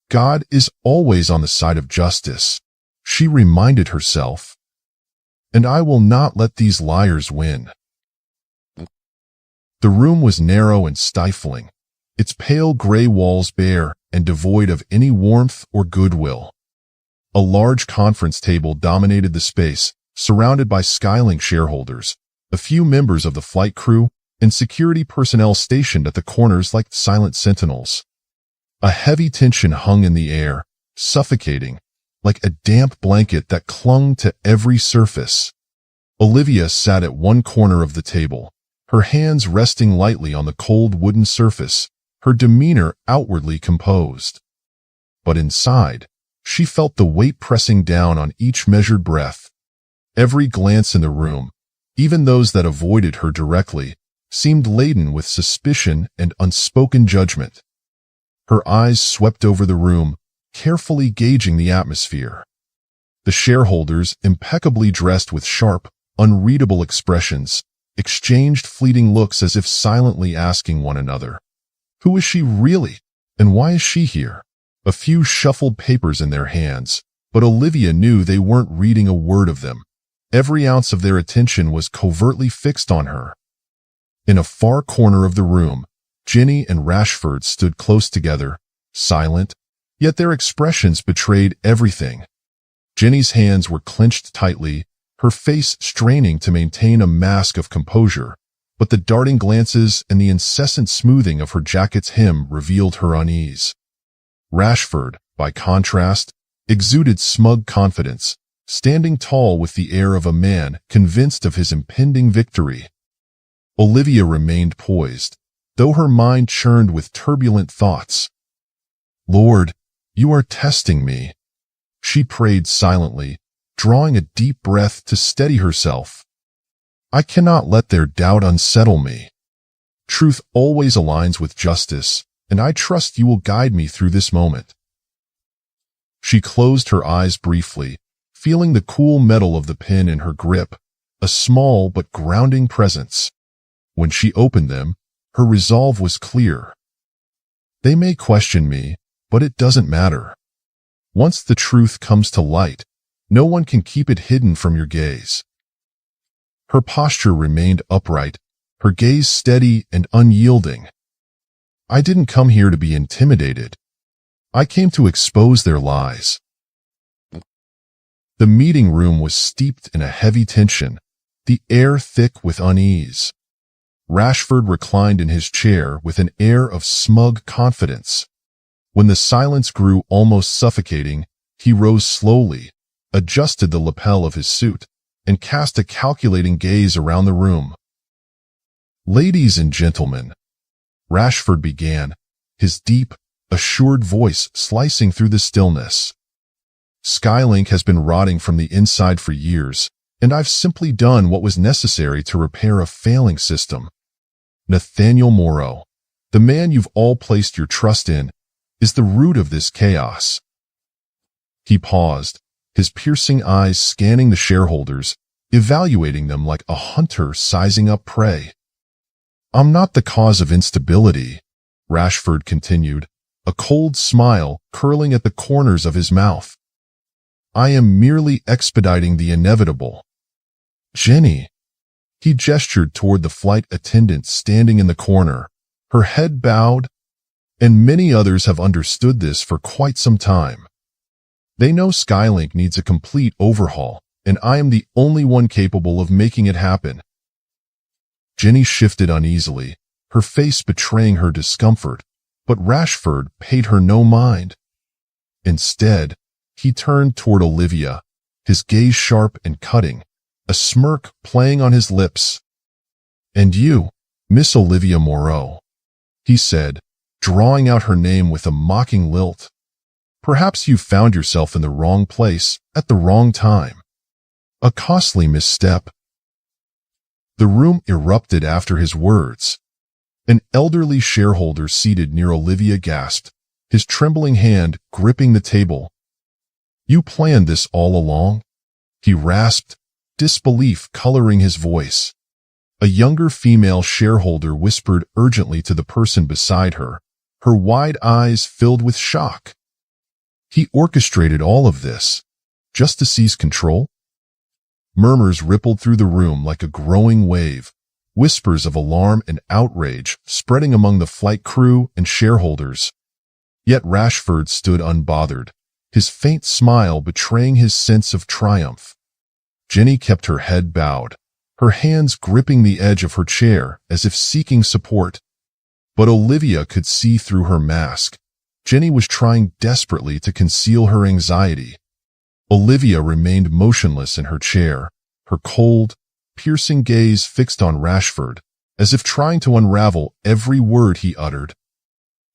God is always on the side of justice, she reminded herself. And I will not let these liars win. The room was narrow and stifling, its pale gray walls bare and devoid of any warmth or goodwill. A large conference table dominated the space, surrounded by Skylink shareholders, a few members of the flight crew, and security personnel stationed at the corners like silent sentinels. A heavy tension hung in the air, suffocating, like a damp blanket that clung to every surface. Olivia sat at one corner of the table, her hands resting lightly on the cold wooden surface, her demeanor outwardly composed. But inside, she felt the weight pressing down on each measured breath. Every glance in the room, even those that avoided her directly, seemed laden with suspicion and unspoken judgment. Her eyes swept over the room, carefully gauging the atmosphere. The shareholders, impeccably dressed with sharp, unreadable expressions, exchanged fleeting looks as if silently asking one another, who is she really, and why is she here? A few shuffled papers in their hands, but Olivia knew they weren't reading a word of them. Every ounce of their attention was covertly fixed on her. In a far corner of the room, Jenny and Rashford stood close together, silent, yet their expressions betrayed everything. Jenny's hands were clenched tightly, her face straining to maintain a mask of composure, but the darting glances and the incessant smoothing of her jacket's hem revealed her unease. Rashford, by contrast, exuded smug confidence, standing tall with the air of a man convinced of his impending victory. Olivia remained poised, though her mind churned with turbulent thoughts. Lord, you are testing me, she prayed silently, drawing a deep breath to steady herself. I cannot let their doubt unsettle me. Truth always aligns with justice, and I trust you will guide me through this moment. She closed her eyes briefly, feeling the cool metal of the pen in her grip, a small but grounding presence. When she opened them, her resolve was clear. They may question me, but it doesn't matter. Once the truth comes to light, no one can keep it hidden from your gaze. Her posture remained upright, her gaze steady and unyielding. I didn't come here to be intimidated. I came to expose their lies. The meeting room was steeped in a heavy tension, the air thick with unease. Rashford reclined in his chair with an air of smug confidence. When the silence grew almost suffocating, he rose slowly, adjusted the lapel of his suit, and cast a calculating gaze around the room. "Ladies and gentlemen," Rashford began, his deep, assured voice slicing through the stillness. "Skylink has been rotting from the inside for years, and I've simply done what was necessary to repair a failing system. Nathaniel Morrow, the man you've all placed your trust in, is the root of this chaos." He paused, his piercing eyes scanning the shareholders, evaluating them like a hunter sizing up prey. "I'm not the cause of instability," Rashford continued, a cold smile curling at the corners of his mouth. "I am merely expediting the inevitable. Jenny." He gestured toward the flight attendant standing in the corner, her head bowed, and many others have understood this for quite some time. They know Skylink needs a complete overhaul, and I am the only one capable of making it happen. Jenny shifted uneasily, her face betraying her discomfort, but Rashford paid her no mind. Instead, he turned toward Olivia, his gaze sharp and cutting, a smirk playing on his lips. "And you, Miss Olivia Morrow," he said, drawing out her name with a mocking lilt. "Perhaps you found yourself in the wrong place at the wrong time. A costly misstep." The room erupted after his words. An elderly shareholder seated near Olivia gasped, his trembling hand gripping the table. "You planned this all along?" he rasped, disbelief coloring his voice. A younger female shareholder whispered urgently to the person beside her, her wide eyes filled with shock. "He orchestrated all of this, just to seize control?" Murmurs rippled through the room like a growing wave, whispers of alarm and outrage spreading among the flight crew and shareholders. Yet Rashford stood unbothered, his faint smile betraying his sense of triumph. Jenny kept her head bowed, her hands gripping the edge of her chair as if seeking support. But Olivia could see through her mask. Jenny was trying desperately to conceal her anxiety. Olivia remained motionless in her chair, her cold, piercing gaze fixed on Rashford, as if trying to unravel every word he uttered.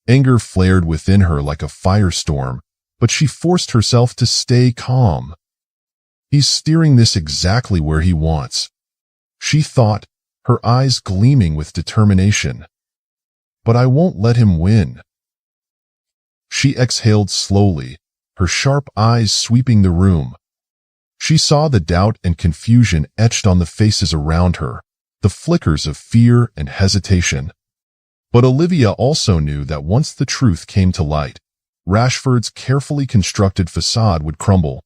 Anger flared within her like a firestorm, but she forced herself to stay calm. "He's steering this exactly where he wants," she thought, her eyes gleaming with determination. "But I won't let him win." She exhaled slowly, her sharp eyes sweeping the room. She saw the doubt and confusion etched on the faces around her, the flickers of fear and hesitation. But Olivia also knew that once the truth came to light, Rashford's carefully constructed facade would crumble.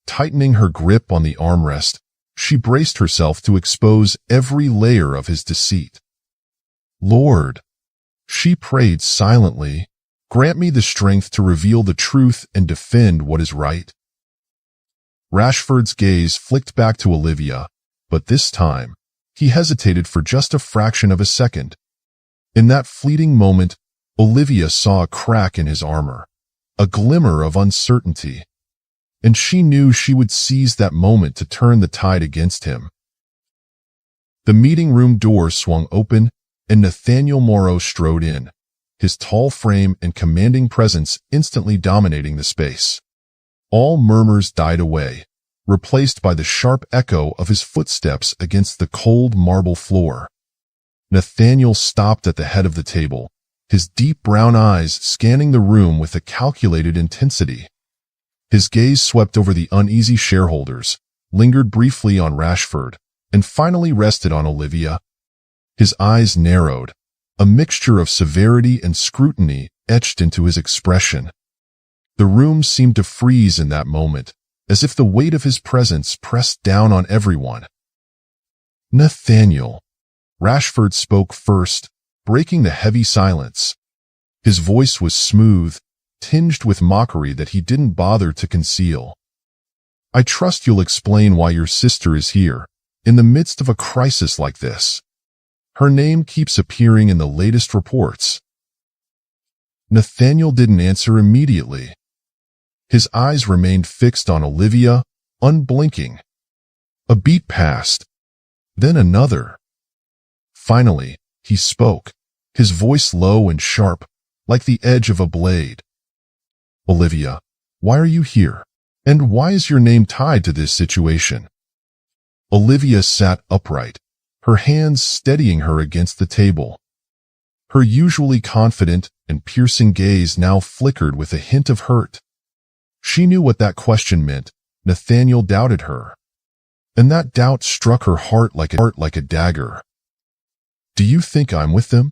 Tightening her grip on the armrest, she braced herself to expose every layer of his deceit. "Lord," she prayed silently, "grant me the strength to reveal the truth and defend what is right." Rashford's gaze flicked back to Olivia, but this time, he hesitated for just a fraction of a second. In that fleeting moment, Olivia saw a crack in his armor, a glimmer of uncertainty, and she knew she would seize that moment to turn the tide against him. The meeting room door swung open, and Nathaniel Morrow strode in, his tall frame and commanding presence instantly dominating the space. All murmurs died away, replaced by the sharp echo of his footsteps against the cold marble floor. Nathaniel stopped at the head of the table, his deep brown eyes scanning the room with a calculated intensity. His gaze swept over the uneasy shareholders, lingered briefly on Rashford, and finally rested on Olivia. His eyes narrowed, a mixture of severity and scrutiny etched into his expression. The room seemed to freeze in that moment, as if the weight of his presence pressed down on everyone. "Nathaniel," Rashford spoke first, breaking the heavy silence. His voice was smooth, tinged with mockery that he didn't bother to conceal. "I trust you'll explain why your sister is here, in the midst of a crisis like this. Her name keeps appearing in the latest reports." Nathaniel didn't answer immediately. His eyes remained fixed on Olivia, unblinking. A beat passed, then another. Finally, he spoke, his voice low and sharp, like the edge of a blade. "Olivia, why are you here? And why is your name tied to this situation?" Olivia sat upright, her hands steadying her against the table. Her usually confident and piercing gaze now flickered with a hint of hurt. She knew what that question meant. Nathaniel doubted her. And that doubt struck her heart like a dagger. "Do you think I'm with them?"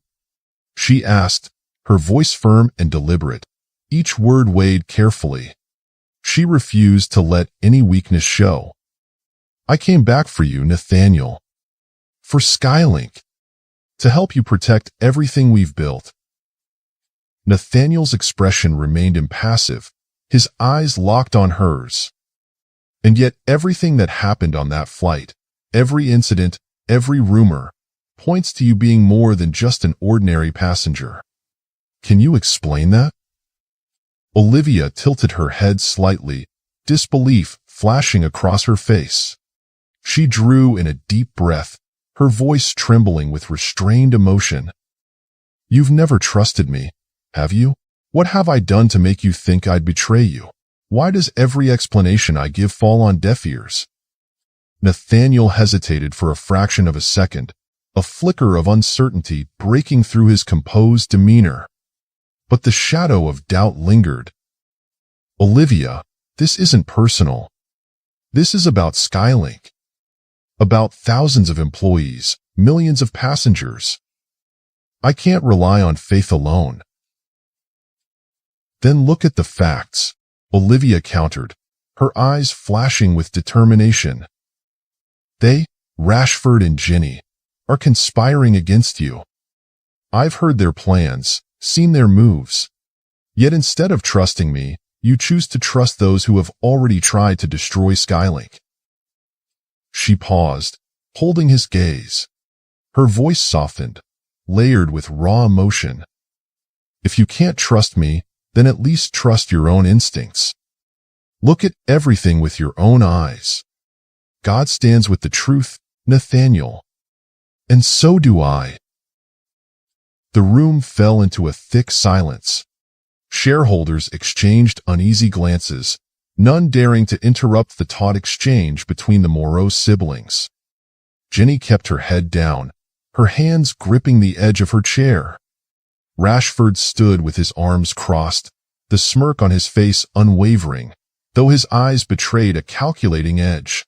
she asked, her voice firm and deliberate, each word weighed carefully. She refused to let any weakness show. "I came back for you, Nathaniel. For Skylink. To help you protect everything we've built." Nathaniel's expression remained impassive, his eyes locked on hers. And yet everything that happened on that flight, every incident, every rumor, points to you being more than just an ordinary passenger. Can you explain that? Olivia tilted her head slightly, disbelief flashing across her face. She drew in a deep breath, her voice trembling with restrained emotion. "You've never trusted me, have you? What have I done to make you think I'd betray you? Why does every explanation I give fall on deaf ears?" Nathaniel hesitated for a fraction of a second, a flicker of uncertainty breaking through his composed demeanor. But the shadow of doubt lingered. "Olivia, this isn't personal. This is about Skylink. About thousands of employees, millions of passengers. I can't rely on faith alone." "Then look at the facts," Olivia countered, her eyes flashing with determination. "They, Rashford and Ginny, are conspiring against you. I've heard their plans, seen their moves. Yet instead of trusting me, you choose to trust those who have already tried to destroy Skylink." She paused, holding his gaze. Her voice softened, layered with raw emotion. "If you can't trust me, then at least trust your own instincts. Look at everything with your own eyes. God stands with the truth, Nathaniel. And so do I." The room fell into a thick silence. Shareholders exchanged uneasy glances, none daring to interrupt the taut exchange between the morose siblings. Ginny kept her head down, her hands gripping the edge of her chair. Rashford stood with his arms crossed, the smirk on his face unwavering, though his eyes betrayed a calculating edge.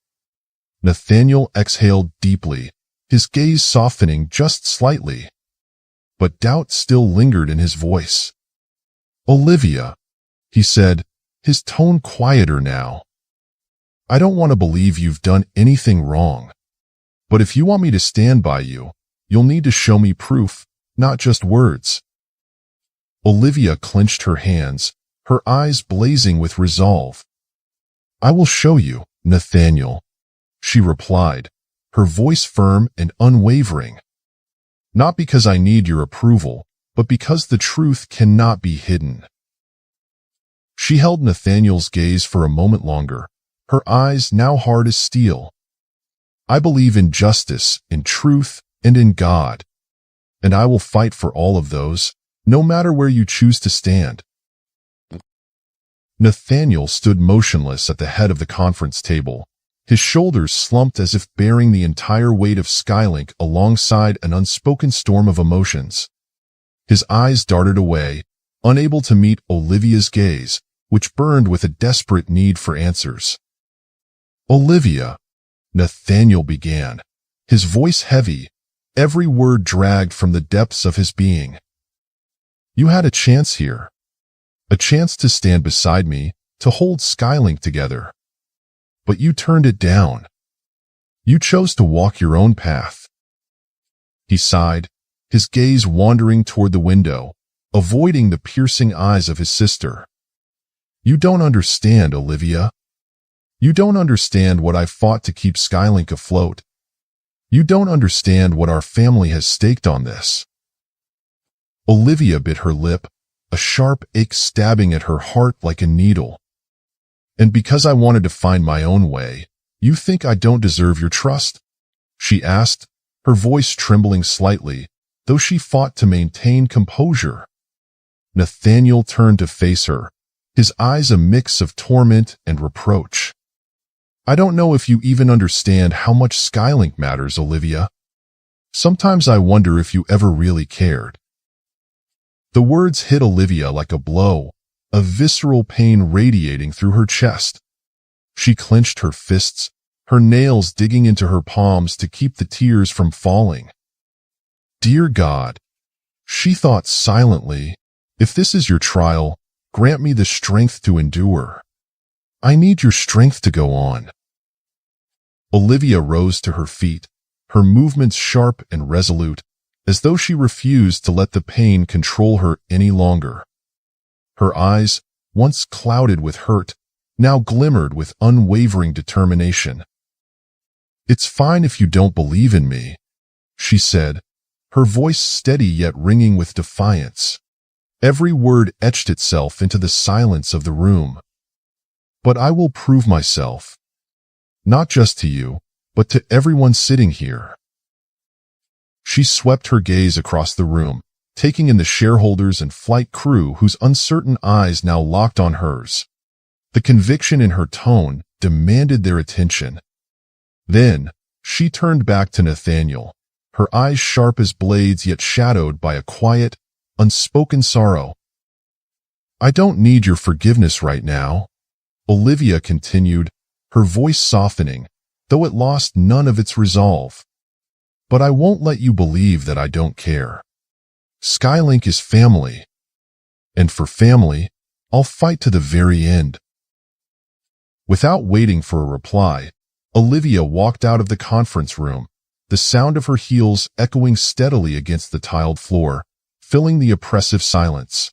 Nathaniel exhaled deeply, his gaze softening just slightly. But doubt still lingered in his voice. "Olivia," he said, his tone quieter now. "I don't want to believe you've done anything wrong. But if you want me to stand by you, you'll need to show me proof, not just words." Olivia clenched her hands, her eyes blazing with resolve. "I will show you, Nathaniel," she replied, her voice firm and unwavering. "Not because I need your approval, but because the truth cannot be hidden." She held Nathaniel's gaze for a moment longer, her eyes now hard as steel. "I believe in justice, in truth, and in God. And I will fight for all of those, no matter where you choose to stand." Nathaniel stood motionless at the head of the conference table, his shoulders slumped as if bearing the entire weight of Skylink alongside an unspoken storm of emotions. His eyes darted away, unable to meet Olivia's gaze, which burned with a desperate need for answers. "Olivia," Nathaniel began, his voice heavy, every word dragged from the depths of his being. You had a chance here. A chance to stand beside me, to hold Skylink together. But you turned it down. You chose to walk your own path. He sighed, his gaze wandering toward the window, avoiding the piercing eyes of his sister. You don't understand, Olivia. You don't understand what I fought to keep Skylink afloat. You don't understand what our family has staked on this. Olivia bit her lip, a sharp ache stabbing at her heart like a needle. And because I wanted to find my own way, you think I don't deserve your trust? She asked, her voice trembling slightly, though she fought to maintain composure. Nathaniel turned to face her, his eyes a mix of torment and reproach. I don't know if you even understand how much Skylink matters, Olivia. Sometimes I wonder if you ever really cared. The words hit Olivia like a blow, a visceral pain radiating through her chest. She clenched her fists, her nails digging into her palms to keep the tears from falling. Dear God, she thought silently, if this is your trial, grant me the strength to endure. I need your strength to go on. Olivia rose to her feet, her movements sharp and resolute, as though she refused to let the pain control her any longer. Her eyes, once clouded with hurt, now glimmered with unwavering determination. It's fine if you don't believe in me, she said, her voice steady yet ringing with defiance. Every word etched itself into the silence of the room. But I will prove myself. Not just to you, but to everyone sitting here. She swept her gaze across the room, taking in the shareholders and flight crew whose uncertain eyes now locked on hers. The conviction in her tone demanded their attention. Then, she turned back to Nathaniel, her eyes sharp as blades yet shadowed by a quiet, unspoken sorrow. I don't need your forgiveness right now, Olivia continued, her voice softening, though it lost none of its resolve. But I won't let you believe that I don't care. Skylink is family. And for family, I'll fight to the very end. Without waiting for a reply, Olivia walked out of the conference room, the sound of her heels echoing steadily against the tiled floor, filling the oppressive silence.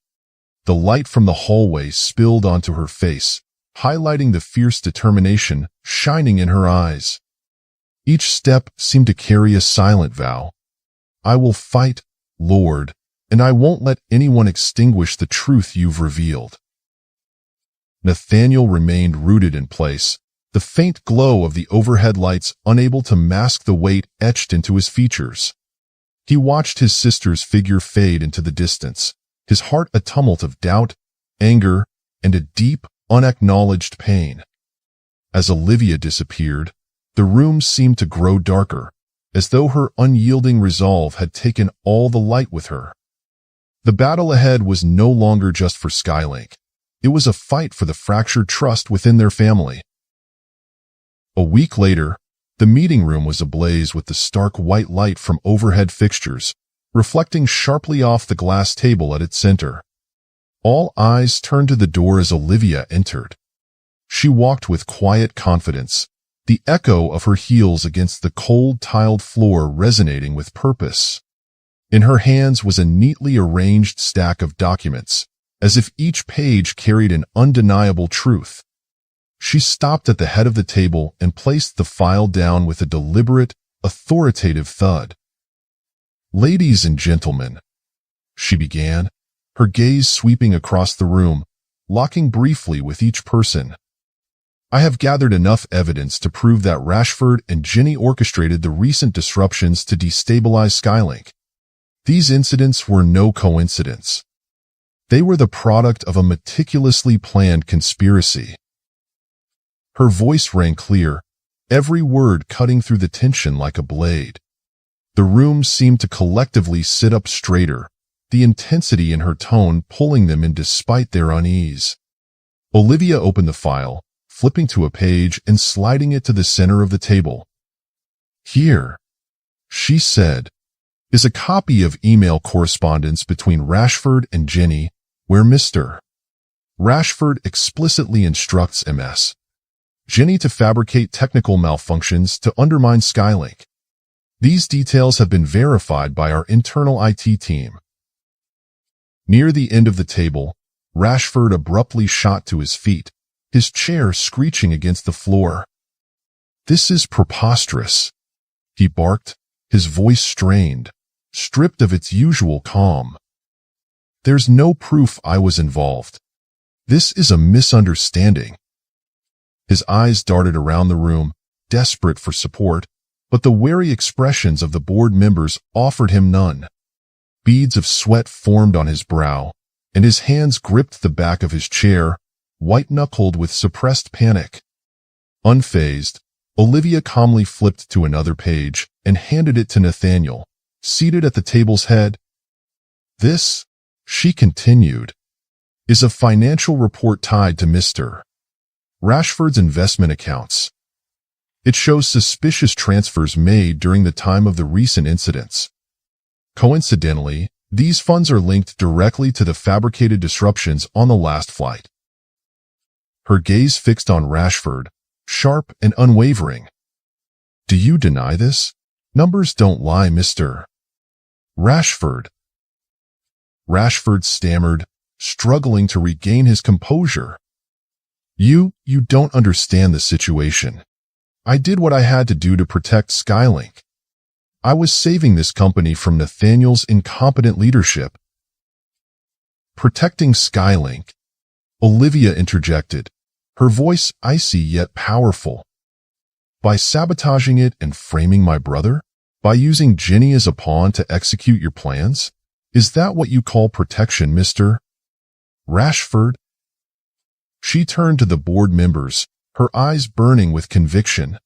The light from the hallway spilled onto her face, highlighting the fierce determination shining in her eyes. Each step seemed to carry a silent vow. I will fight, Lord, and I won't let anyone extinguish the truth you've revealed. Nathaniel remained rooted in place, the faint glow of the overhead lights unable to mask the weight etched into his features. He watched his sister's figure fade into the distance, his heart a tumult of doubt, anger, and a deep, unacknowledged pain. As Olivia disappeared, the room seemed to grow darker, as though her unyielding resolve had taken all the light with her. The battle ahead was no longer just for Skylink. It was a fight for the fractured trust within their family. A week later, the meeting room was ablaze with the stark white light from overhead fixtures, reflecting sharply off the glass table at its center. All eyes turned to the door as Olivia entered. She walked with quiet confidence, the echo of her heels against the cold tiled floor resonating with purpose. In her hands was a neatly arranged stack of documents, as if each page carried an undeniable truth. She stopped at the head of the table and placed the file down with a deliberate, authoritative thud. Ladies and gentlemen, she began, her gaze sweeping across the room, locking briefly with each person. I have gathered enough evidence to prove that Rashford and Ginny orchestrated the recent disruptions to destabilize Skylink. These incidents were no coincidence. They were the product of a meticulously planned conspiracy. Her voice rang clear, every word cutting through the tension like a blade. The room seemed to collectively sit up straighter, the intensity in her tone pulling them in despite their unease. Olivia opened the file, flipping to a page and sliding it to the center of the table. Here, she said, is a copy of email correspondence between Rashford and Ginny, where Mr. Rashford explicitly instructs Ms. Ginny to fabricate technical malfunctions to undermine Skylink. These details have been verified by our internal IT team. Near the end of the table, Rashford abruptly shot to his feet, his chair screeching against the floor. "This is preposterous," he barked, his voice strained, stripped of its usual calm. "There's no proof I was involved. This is a misunderstanding." His eyes darted around the room, desperate for support, but the wary expressions of the board members offered him none. Beads of sweat formed on his brow, and his hands gripped the back of his chair, white-knuckled with suppressed panic. Unfazed, Olivia calmly flipped to another page and handed it to Nathaniel, seated at the table's head. "This," she continued, "is a financial report tied to Mr. Rashford's investment accounts. It shows suspicious transfers made during the time of the recent incidents. Coincidentally, these funds are linked directly to the fabricated disruptions on the last flight." Her gaze fixed on Rashford, sharp and unwavering. "Do you deny this? Numbers don't lie, Mr. Rashford." Rashford stammered, struggling to regain his composure. You don't understand the situation. I did what I had to do to protect Skylink. I was saving this company from Nathaniel's incompetent leadership." "Protecting Skylink," Olivia interjected, her voice icy yet powerful. "By sabotaging it and framing my brother? By using Ginny as a pawn to execute your plans? Is that what you call protection, Mr. Rashford?" She turned to the board members, her eyes burning with conviction.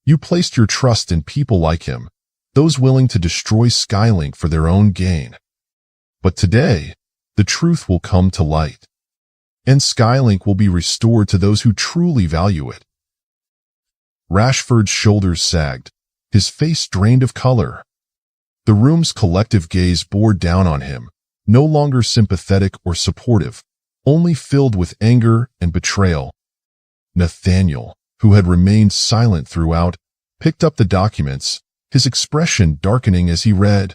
"You placed your trust in people like him, those willing to destroy Skylink for their own gain. But today, the truth will come to light, and Skylink will be restored to those who truly value it." Rashford's shoulders sagged, his face drained of color. The room's collective gaze bore down on him, no longer sympathetic or supportive, only filled with anger and betrayal. Nathaniel, who had remained silent throughout, picked up the documents, his expression darkening as he read.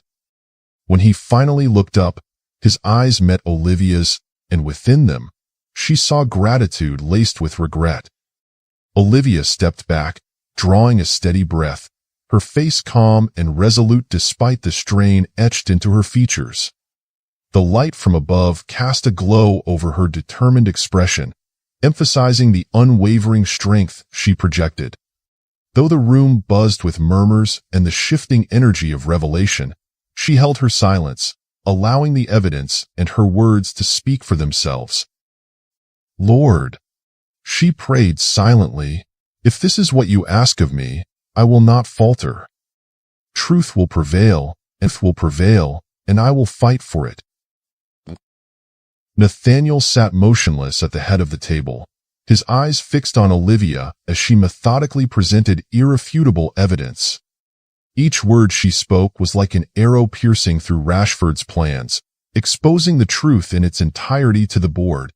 When he finally looked up, his eyes met Olivia's, and within them, she saw gratitude laced with regret. Olivia stepped back, drawing a steady breath, her face calm and resolute despite the strain etched into her features. The light from above cast a glow over her determined expression, emphasizing the unwavering strength she projected. Though the room buzzed with murmurs and the shifting energy of revelation, she held her silence, allowing the evidence and her words to speak for themselves. "Lord," she prayed silently, "if this is what you ask of me, I will not falter. Truth will prevail, and I will fight for it." Nathaniel sat motionless at the head of the table, his eyes fixed on Olivia as she methodically presented irrefutable evidence. Each word she spoke was like an arrow piercing through Rashford's plans, exposing the truth in its entirety to the board.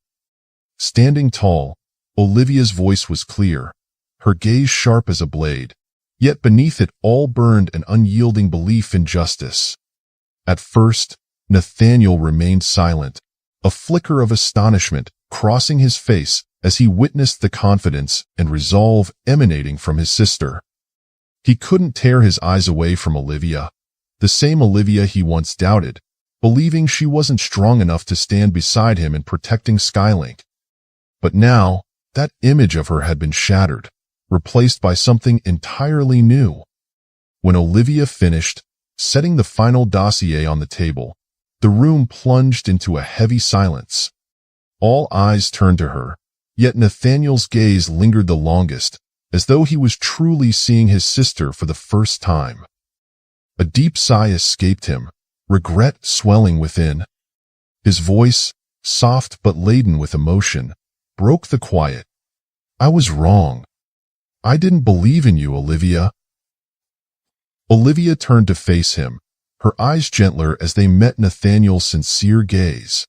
Standing tall, Olivia's voice was clear, her gaze sharp as a blade, yet beneath it all burned an unyielding belief in justice. At first, Nathaniel remained silent, a flicker of astonishment crossing his face as he witnessed the confidence and resolve emanating from his sister. He couldn't tear his eyes away from Olivia, the same Olivia he once doubted, believing she wasn't strong enough to stand beside him in protecting Skylink. But now, that image of her had been shattered, replaced by something entirely new. When Olivia finished, setting the final dossier on the table, the room plunged into a heavy silence. All eyes turned to her, yet Nathaniel's gaze lingered the longest, as though he was truly seeing his sister for the first time. A deep sigh escaped him, regret swelling within. His voice, soft but laden with emotion, broke the quiet. "I was wrong. I didn't believe in you, Olivia." Olivia turned to face him, her eyes gentler as they met Nathaniel's sincere gaze.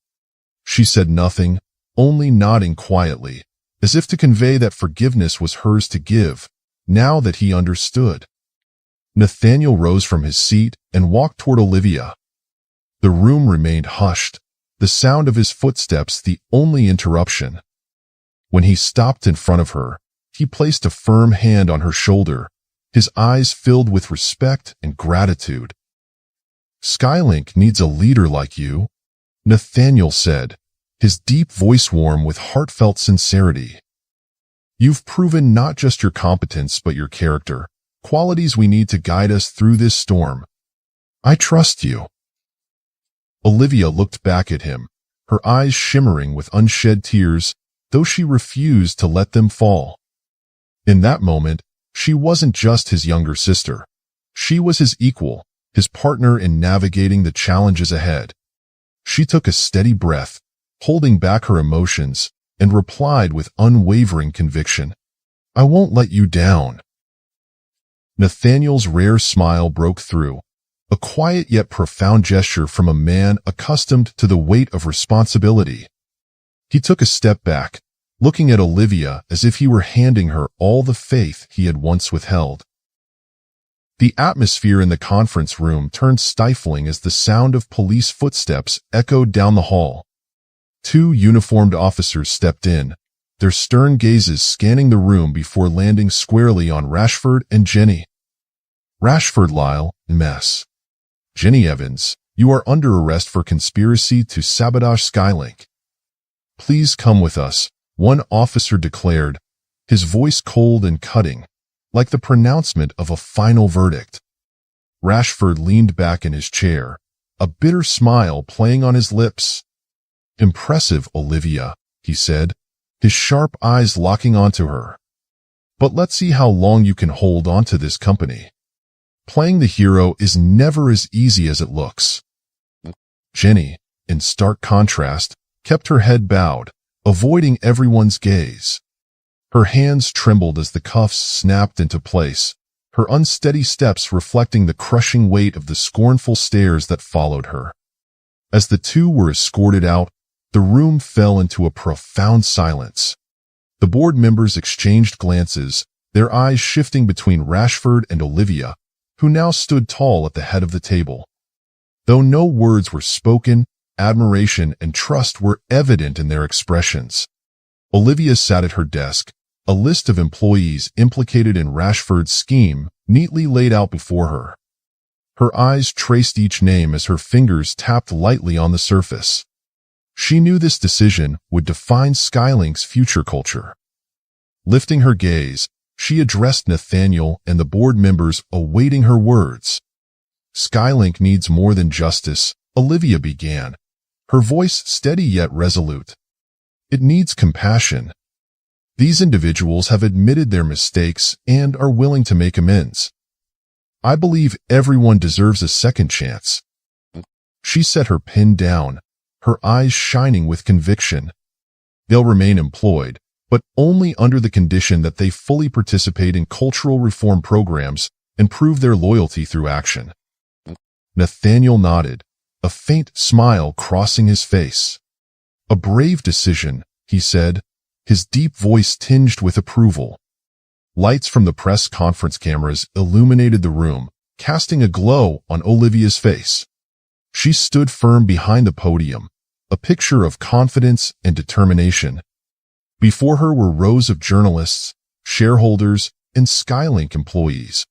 She said nothing, only nodding quietly, as if to convey that forgiveness was hers to give, now that he understood. Nathaniel rose from his seat and walked toward Olivia. The room remained hushed, the sound of his footsteps the only interruption. When he stopped in front of her, he placed a firm hand on her shoulder, his eyes filled with respect and gratitude. "Skylink needs a leader like you," Nathaniel said, his deep voice warm with heartfelt sincerity. "You've proven not just your competence but your character, qualities we need to guide us through this storm. I trust you." Olivia looked back at him, her eyes shimmering with unshed tears, though she refused to let them fall. In that moment, she wasn't just his younger sister. She was his equal, his partner in navigating the challenges ahead. She took a steady breath, holding back her emotions, and replied with unwavering conviction, "I won't let you down." Nathaniel's rare smile broke through, a quiet yet profound gesture from a man accustomed to the weight of responsibility. He took a step back, looking at Olivia as if he were handing her all the faith he had once withheld. The atmosphere in the conference room turned stifling as the sound of police footsteps echoed down the hall. Two uniformed officers stepped in, their stern gazes scanning the room before landing squarely on Rashford and Jenny. "Rashford Lyle, mess. Jenny Evans, you are under arrest for conspiracy to sabotage Skylink. Please come with us," one officer declared, his voice cold and cutting, like the pronouncement of a final verdict. Rashford leaned back in his chair, a bitter smile playing on his lips. "Impressive, Olivia," he said, his sharp eyes locking onto her. "But let's see how long you can hold on to this company. Playing the hero is never as easy as it looks." Jenny, in stark contrast, kept her head bowed, avoiding everyone's gaze. Her hands trembled as the cuffs snapped into place, her unsteady steps reflecting the crushing weight of the scornful stares that followed her. As the two were escorted out, the room fell into a profound silence. The board members exchanged glances, their eyes shifting between Rashford and Olivia, who now stood tall at the head of the table. Though no words were spoken, admiration and trust were evident in their expressions. Olivia sat at her desk, a list of employees implicated in Rashford's scheme neatly laid out before her. Her eyes traced each name as her fingers tapped lightly on the surface. She knew this decision would define Skylink's future culture. Lifting her gaze, she addressed Nathaniel and the board members awaiting her words. "Skylink needs more than justice," Olivia began, her voice steady yet resolute. "It needs compassion. These individuals have admitted their mistakes and are willing to make amends. I believe everyone deserves a second chance." She set her pen down, her eyes shining with conviction. "They'll remain employed, but only under the condition that they fully participate in cultural reform programs and prove their loyalty through action." Nathaniel nodded, a faint smile crossing his face. "A brave decision," he said, his deep voice tinged with approval. Lights from the press conference cameras illuminated the room, casting a glow on Olivia's face. She stood firm behind the podium, a picture of confidence and determination. Before her were rows of journalists, shareholders, and Skylink employees,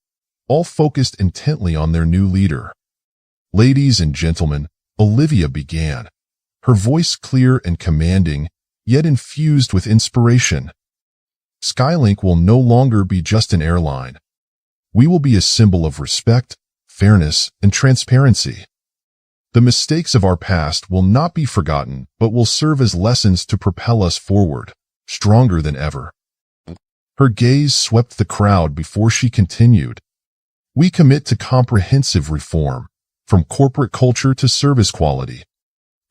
all focused intently on their new leader. "Ladies and gentlemen," Olivia began, her voice clear and commanding, yet infused with inspiration. "Skylink will no longer be just an airline. We will be a symbol of respect, fairness, and transparency. The mistakes of our past will not be forgotten, but will serve as lessons to propel us forward, stronger than ever." Her gaze swept the crowd before she continued. "We commit to comprehensive reform, from corporate culture to service quality.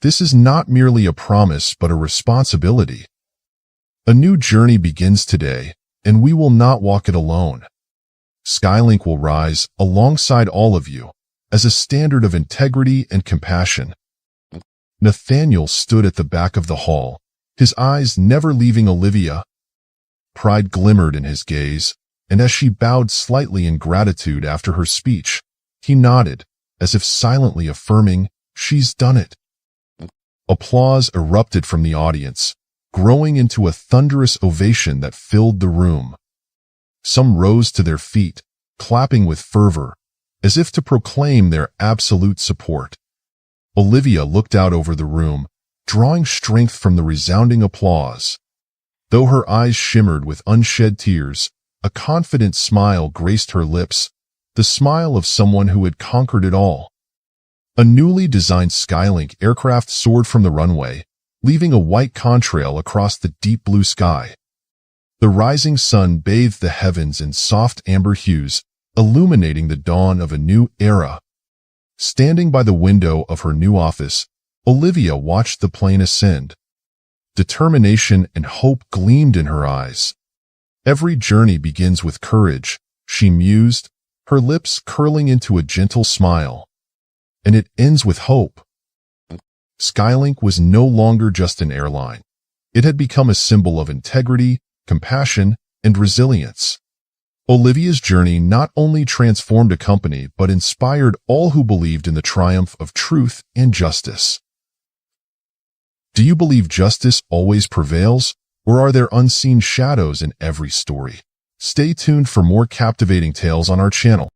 This is not merely a promise but a responsibility. A new journey begins today, and we will not walk it alone. Skylink will rise alongside all of you, as a standard of integrity and compassion. Nathaniel stood at the back of the hall, his eyes never leaving Olivia. Pride glimmered in his gaze, and as she bowed slightly in gratitude after her speech, he nodded, as if silently affirming, "She's done it." Applause erupted from the audience, growing into a thunderous ovation that filled the room. Some rose to their feet, clapping with fervor, as if to proclaim their absolute support. Olivia looked out over the room, drawing strength from the resounding applause. Though her eyes shimmered with unshed tears, a confident smile graced her lips, the smile of someone who had conquered it all. A newly designed Skylink aircraft soared from the runway, leaving a white contrail across the deep blue sky. The rising sun bathed the heavens in soft amber hues, illuminating the dawn of a new era. Standing by the window of her new office, Olivia watched the plane ascend. Determination and hope gleamed in her eyes. "Every journey begins with courage," she mused, her lips curling into a gentle smile. "And it ends with hope." Skylink was no longer just an airline. It had become a symbol of integrity, compassion, and resilience. Olivia's journey not only transformed a company but inspired all who believed in the triumph of truth and justice. Do you believe justice always prevails, or are there unseen shadows in every story? Stay tuned for more captivating tales on our channel.